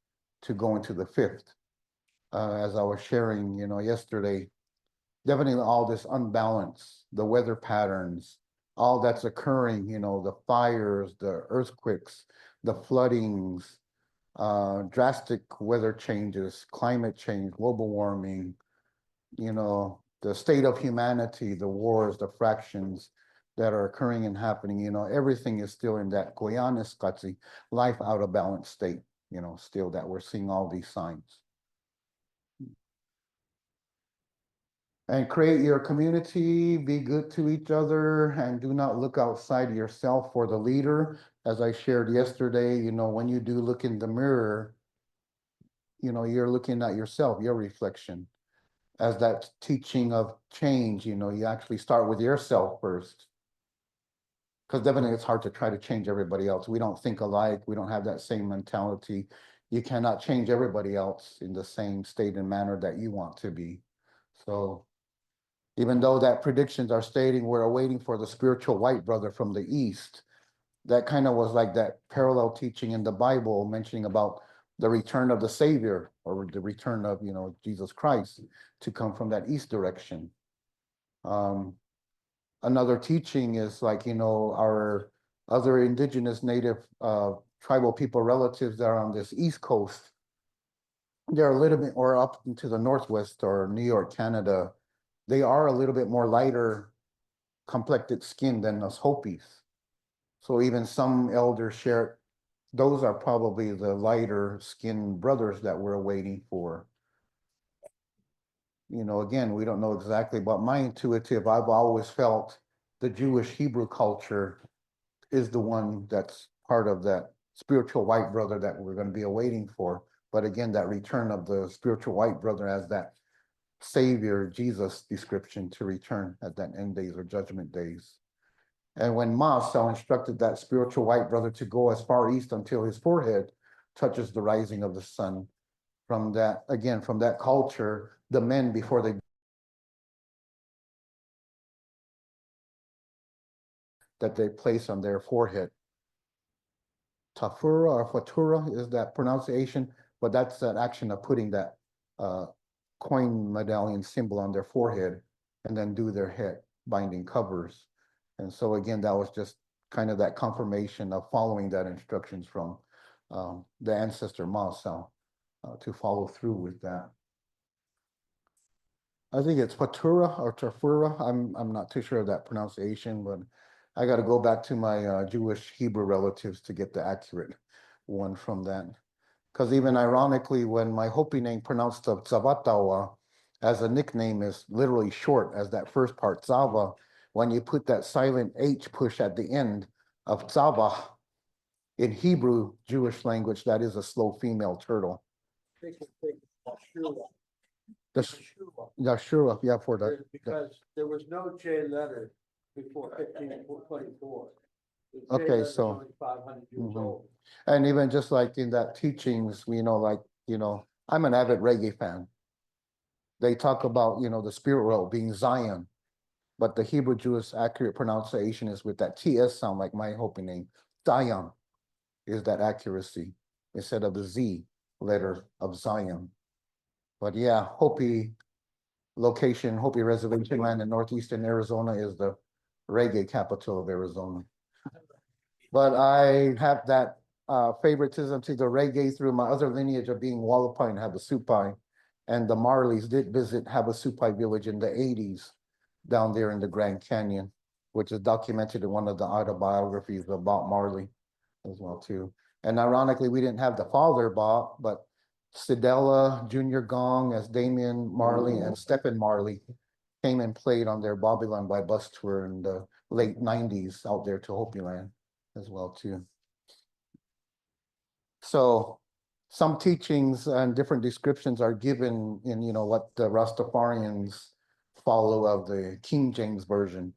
to go into the 5th. As I was sharing, yesterday, definitely all this unbalance, the weather patterns, all that's occurring, the fires, the earthquakes, the floodings, drastic weather changes, climate change, global warming, the state of humanity, the wars, the fractions that are occurring and happening, everything is still in that Goyanis Katsi, life out of balance state, still that we're seeing all these signs. And create your community, be good to each other, and do not look outside yourself for the leader. as I shared yesterday, you know, when you do look in the mirror, you know, you're looking at yourself, your reflection. As that teaching of change, you know, you actually start with yourself first. Because definitely it's hard to try to change everybody else. We don't think alike. We don't have that same mentality. You cannot change everybody else in the same state and manner that you want to be. So even though that predictions are stating we're waiting for the spiritual white brother from the east, that kind of was like that parallel teaching in the Bible mentioning about the return of the Savior or the return of, you know, Jesus Christ to come from that east direction. Another teaching is like, you know, our other indigenous native tribal people relatives that are on this east coast, they're a little bit, or up into the northwest or New York, Canada, they are a little bit more lighter complected skin than us Hopis. So even some elders share, those are probably the lighter skinned brothers that we're waiting for. You know, again, we don't know exactly, but my intuitive, I've always felt the Jewish Hebrew culture is the one that's part of that spiritual white brother that we're going to be awaiting for. But again, that return of the spiritual white brother as that Savior, Jesus description to return at that end days or judgment days. And when Masel instructed that spiritual white brother to go as far east until his forehead touches the rising of the sun, from that, again, from that culture, the men before they that they place on their forehead. Tafura or fatura is that pronunciation, but that's that action of putting that coin medallion symbol on their forehead and then do their head binding covers. And so again, that was just kind of that confirmation of following that instructions from the ancestor Masel to follow through with that. I think it's Fatura or Tafura. I'm not too sure of that pronunciation, but I got to go back to my Jewish Hebrew relatives to get the accurate one from that. Because even ironically, when my Hopi name pronounced of Tsavadawa as a nickname is literally short as that first part, Tsava, when you put that silent H push at the end of Tsava, in Hebrew Jewish language, that is a slow female turtle. Yashura, yeah, for the. Because there was no J letter before 1524. Okay, so. 500 years old. And even just like in that teachings, you know, like, you know, I'm an avid reggae fan. They talk about, you know, the spirit world being Zion, but the Hebrew Jewish accurate pronunciation is with that TS sound, like my Hopi name. Zion is that accuracy instead of the Z letter of Zion. But yeah, Hopi location, Hopi reservation land in Northeastern Arizona is the reggae capital of Arizona. But I have that favoritism to the reggae through my other lineage of being Hualapai and Havasupai. And the Marleys did visit Havasupai village in the 80s down there in the Grand Canyon, which is documented in one of the autobiographies about Marley as well too. And ironically, we didn't have the father Bob, but Sidella, Junior Gong as Damian Marley and Stephen Marley came and played on their Babylon by bus tour in the late 90s out there to Hopi Land as well too. So some teachings and different descriptions are given in, you know, what the Rastafarians follow of the King James version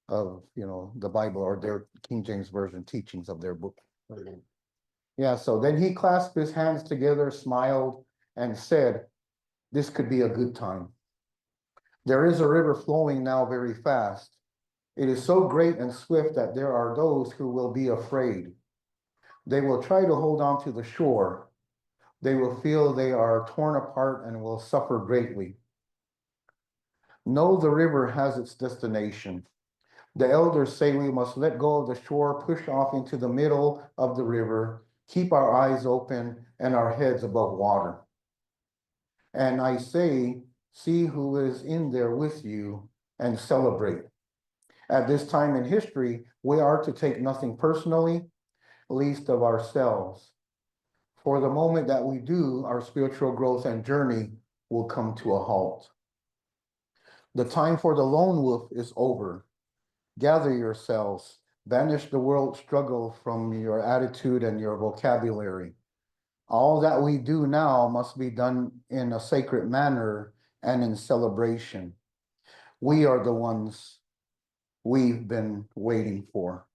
of, you know, the Bible, or their King James version teachings of their book. Yeah, so then he clasped his hands together, smiled, and said, "This could be a good time. There is a river flowing now very fast. It is so great and swift that there are those who will be afraid. They will try to hold on to the shore. They will feel they are torn apart and will suffer greatly. Know the river has its destination. The elders say we must let go of the shore, push off into the middle of the river, keep our eyes open and our heads above water. And I say, see who is in there with you and celebrate. At this time in history, we are to take nothing personally, least of ourselves. For the moment that we do, our spiritual growth and journey will come to a halt. The time for the lone wolf is over. Gather yourselves, banish the world struggle from your attitude and your vocabulary. All that we do now must be done in a sacred manner and in celebration. We are the ones we've been waiting for.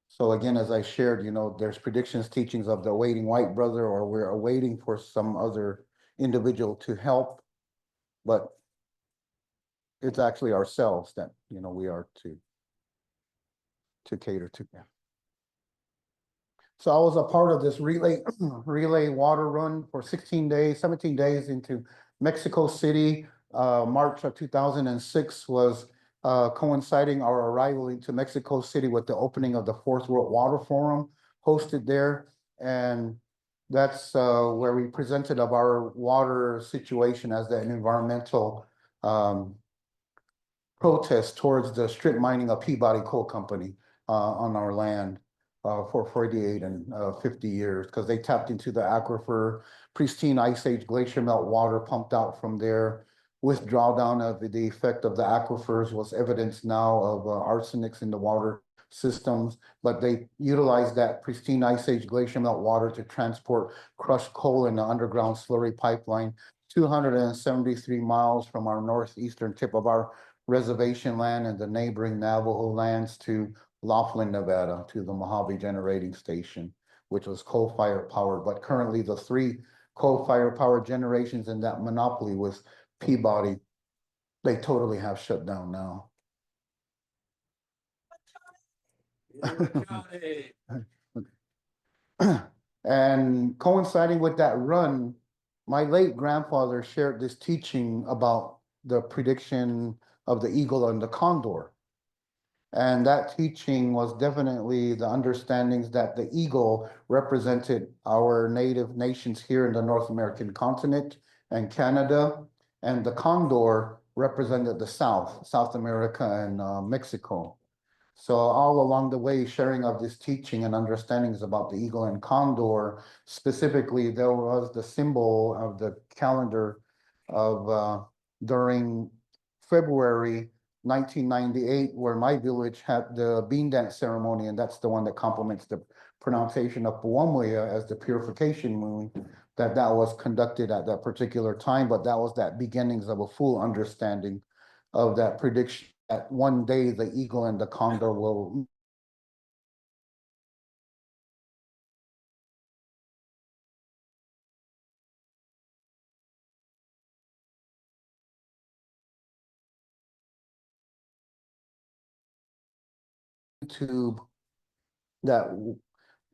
So again, as I shared, there's predictions, teachings of the awaiting white brother, or we're awaiting for some other individual to help, but it's actually ourselves that, we are to cater to. So I was a part of this relay water run for 17 days into Mexico City. March of 2006 was coinciding our arrival into Mexico City with the opening of the Fourth World Water Forum hosted there. And that's where we presented of our water situation as an environmental protest towards the strip mining of Peabody Coal Company on our land for 48 and 50 years, because they tapped into the aquifer, pristine ice age glacier melt water pumped out from there. Withdrawal down of the effect of the aquifers was evidence now of arsenics in the water systems, but they utilized that pristine ice age glacier melt water to transport crushed coal in the underground slurry pipeline 273 miles from our northeastern tip of our reservation land and the neighboring Navajo lands to Laughlin, Nevada, to the Mojave Generating Station, which was coal-fired powered. But currently the 3 coal-fired power generations in that monopoly with Peabody, they totally have shut down now. And coinciding with that run, my late grandfather shared this teaching about the prediction of the eagle and the condor. And that teaching was definitely the understandings that the eagle represented our native nations here in the North American continent and Canada, and the condor represented the South America and Mexico. So all along the way, sharing of this teaching and understandings about the eagle and condor, specifically, there was the symbol of the calendar of during February 1998, where my village had the bean dance ceremony, and that's the one that complements the pronunciation of Puamuia as the purification moon, that was conducted at that particular time, but that was that beginnings of a full understanding of that prediction that one day the eagle and the condor will to that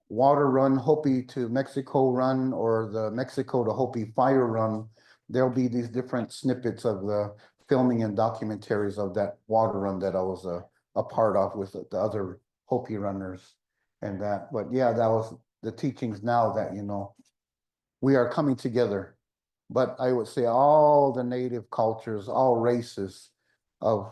water run, Hopi to Mexico run, or the Mexico to Hopi fire run. There'll be these different snippets of the filming and documentaries of that water run that I was a part of with the other Hopi runners and that. But yeah, that was the teachings now that, we are coming together. But I would say all the native cultures, all races of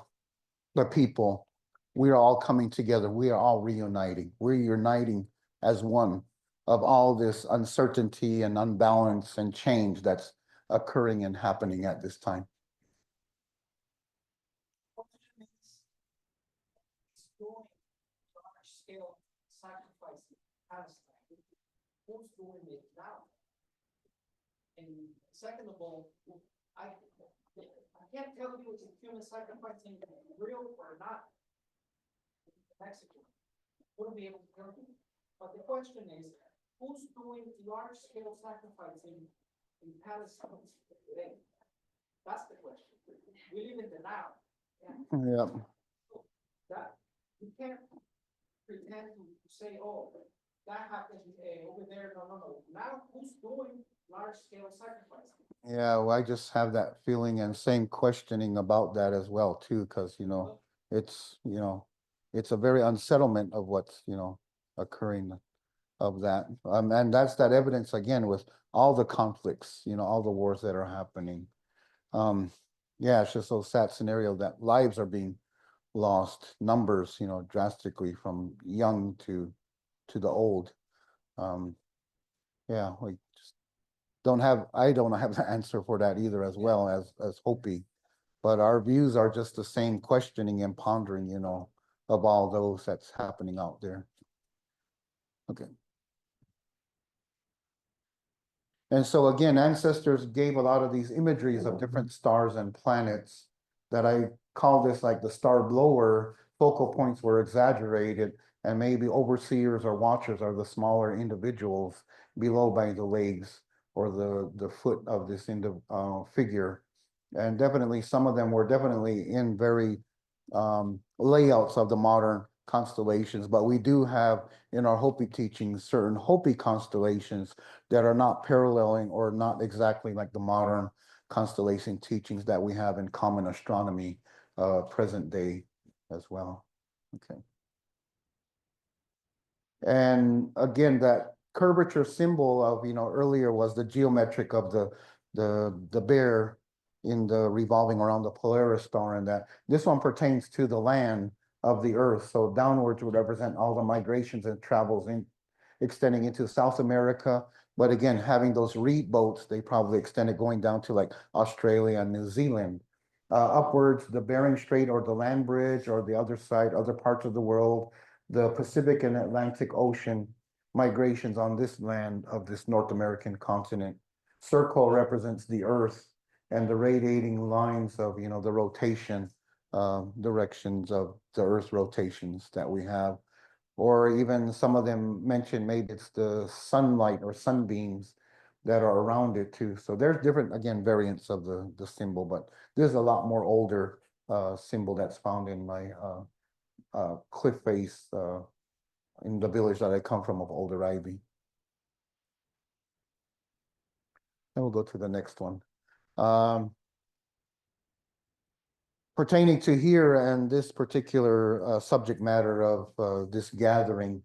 the people, we are all coming together. We are all reuniting. We're uniting as one of all this uncertainty and unbalance and change that's occurring and happening at this time. Scale sacrificing Palestine. Who's doing it now? And second of all, I can't tell you if human sacrificing real or not. Mexico wouldn't be able to tell you. But the question is, who's doing large scale sacrificing in Palestine today? That's the question. We live in the now. Yeah. That you can't pretend to say, oh, that happened over there. No. Now who's doing large scale sacrificing? Yeah, well, I just have that feeling and same questioning about that as well too, because it's a very unsettlement of what's occurring of that. And that's that evidence again with all the conflicts, all the wars that are happening. Yeah, it's just so sad scenario that lives are being lost, numbers, drastically from young to the old. Yeah, we just I don't have the answer for that either as well as Hopi, but our views are just the same questioning and pondering, of all those that's happening out there. Okay. And so again, ancestors gave a lot of these imageries of different stars and planets that I call this like the star blower. Focal points were exaggerated, and maybe overseers or watchers are the smaller individuals below by the legs or the foot of this figure. And definitely some of them were definitely in very layouts of the modern constellations, but we do have in our Hopi teachings certain Hopi constellations that are not paralleling or not exactly like the modern constellation teachings that we have in common astronomy present day as well. Okay. And again, that curvature symbol of, earlier was the geometric of the bear in the revolving around the Polaris star, and that this one pertains to the land of the earth. So downwards would represent all the migrations and travels extending into South America. But again, having those reed boats, they probably extended going down to like Australia and New Zealand. Upwards, the Bering Strait or the land bridge or the other side, other parts of the world, the Pacific and Atlantic Ocean migrations on this land of this North American continent. Circle represents the earth and the radiating lines of, the rotation directions of the earth rotations that we have. Or even some of them mention maybe it's the sunlight or sunbeams that are around it too. So there's different, again, variants of the symbol, but there's a lot more older symbol that's found in my cliff face in the village that I come from of Oraibi. Then we'll go to the next one. Pertaining to here and this particular subject matter of this gathering,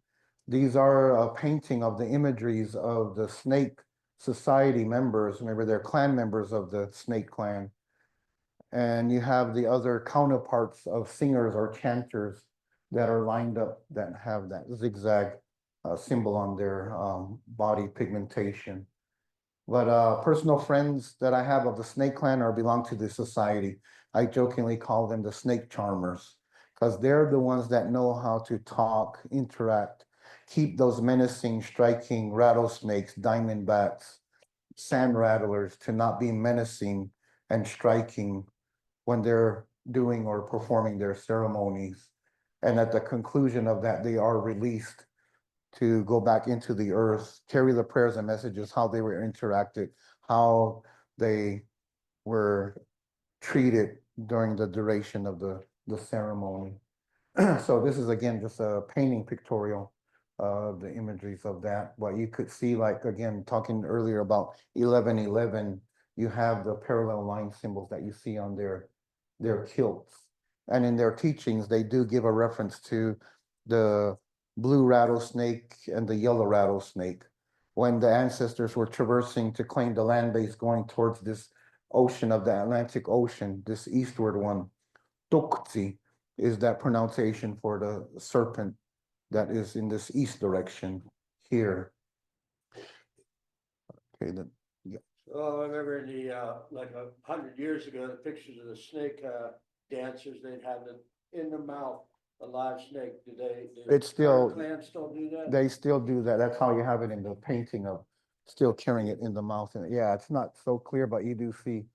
these are a painting of the imageries of the Snake Society members. Remember, they're clan members of the Snake Clan. And you have the other counterparts of singers or chanters that are lined up that have that zigzag symbol on their body pigmentation. But personal friends that I have of the Snake Clan or belong to the society, I jokingly call them the snake charmers, because they're the ones that know how to talk, interact, keep those menacing, striking rattlesnakes, diamondbacks, sand rattlers to not be menacing and striking when they're doing or performing their ceremonies. And at the conclusion of that, they are released to go back into the earth, carry the prayers and messages, how they were interacted, how they were treated during the duration of the ceremony. So this is again just a painting pictorial of the imageries of that. But you could see, like, again, talking earlier about 1111, you have the parallel line symbols that you see on their kilts. And in their teachings, they do give a reference to the blue rattlesnake and the yellow rattlesnake when the ancestors were traversing to claim the land base going towards this ocean of the Atlantic Ocean, this eastward one. Tokzi is that pronunciation for the serpent that is in this east direction here. Okay, then. Oh, I remember in the, like 100 years ago, the pictures of the snake dancers, they'd have it in the mouth, a live snake. Do It's still- clans still do that? They still do that. That's how you have it in the painting of still carrying it in the mouth. And yeah, it's not so clear, but you do see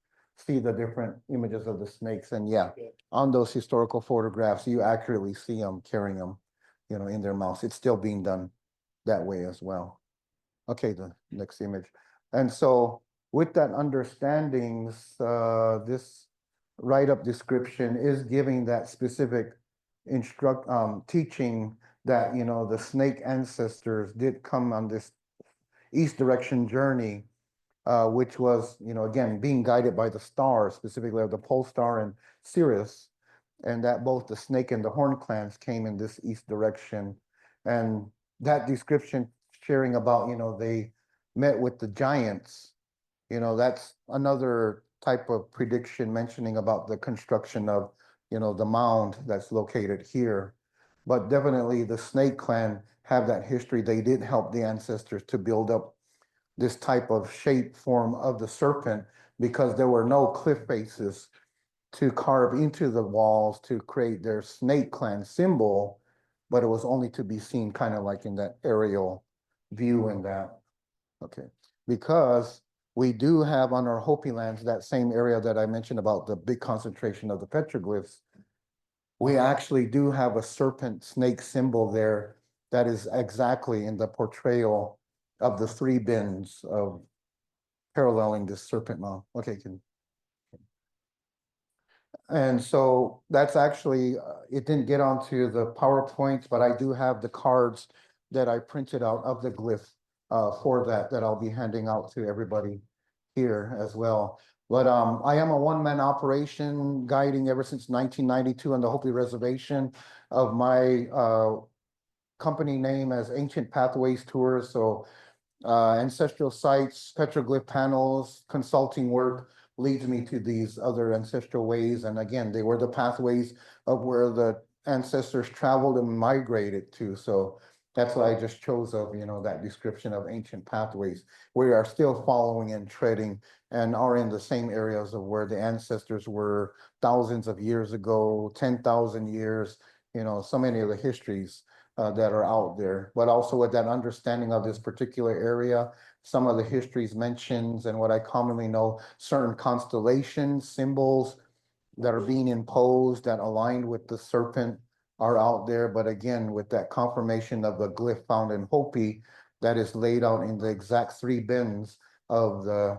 the different images of the snakes. And yeah, Okay. on those historical photographs, you accurately see them carrying them, in their mouths. It's still being done that way as well. Okay, the next image. And so with that understanding, this write-up description is giving that specific teaching that, the snake ancestors did come on this east direction journey, which was, again, being guided by the stars, specifically of the pole star and Sirius, and that both the snake and the horn clans came in this east direction. And that description sharing about, they met with the giants, that's another type of prediction mentioning about the construction of, the mound that's located here. But definitely the Snake Clan have that history. They did help the ancestors to build up this type of shape form of the serpent because there were no cliff faces to carve into the walls to create their snake clan symbol, but it was only to be seen kind of like in that aerial view in that. Okay, because we do have on our Hopi lands, that same area that I mentioned about the big concentration of the petroglyphs, we actually do have a serpent snake symbol there that is exactly in the portrayal of the three bins of paralleling this serpent mound. Okay, and so that's actually, it didn't get onto the PowerPoint, but I do have the cards that I printed out of the glyph for that I'll be handing out to everybody here as well. But I am a one-man operation guiding ever since 1992 on the Hopi Reservation of my company name as Ancient Pathways Tours. So ancestral sites, petroglyph panels, consulting work leads me to these other ancestral ways. And again, they were the pathways of where the ancestors traveled and migrated to. So that's why I just chose of, that description of ancient pathways. We are still following and treading and are in the same areas of where the ancestors were thousands of years ago, 10,000 years, so many of the histories that are out there, but also with that understanding of this particular area, some of the histories mentions and what I commonly know, certain constellations, symbols that are being imposed that aligned with the serpent are out there. But again, with that confirmation of the glyph found in Hopi that is laid out in the exact three bins of the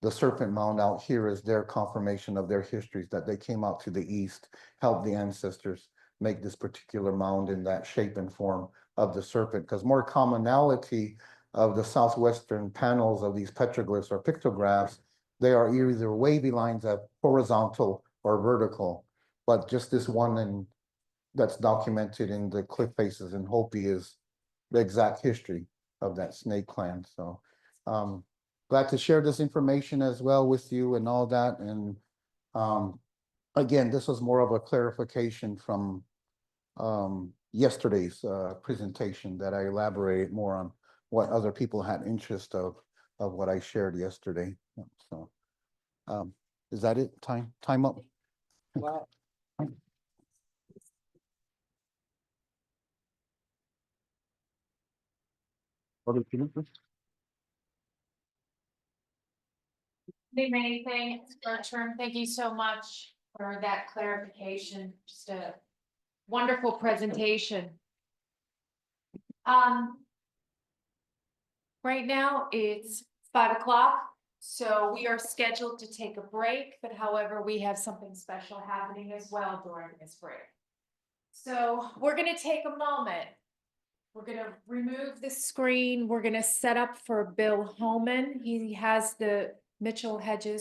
Serpent Mound out here is their confirmation of their histories, that they came out to the east, helped the ancestors make this particular mound in that shape and form of the serpent, because more commonality of the southwestern panels of these petroglyphs or pictographs, they are either wavy lines of horizontal or vertical, but just this one that's documented in the cliff faces in Hopi is the exact history of that snake clan. So glad to share this information as well with you and all that. And again, this was more of a clarification from yesterday's presentation that I elaborated more on what other people had interest of what I shared yesterday. So is that it? Time up? Wow. Other people? Anything, Bertram, thank you so much for that clarification, just a wonderful presentation. Right now it's 5 o'clock, so we are scheduled to take a break, but however, we have something special happening as well during this break. So we're gonna take a moment. We're gonna remove the screen. We're gonna set up for Bill Holman. He has the Mitchell Hedges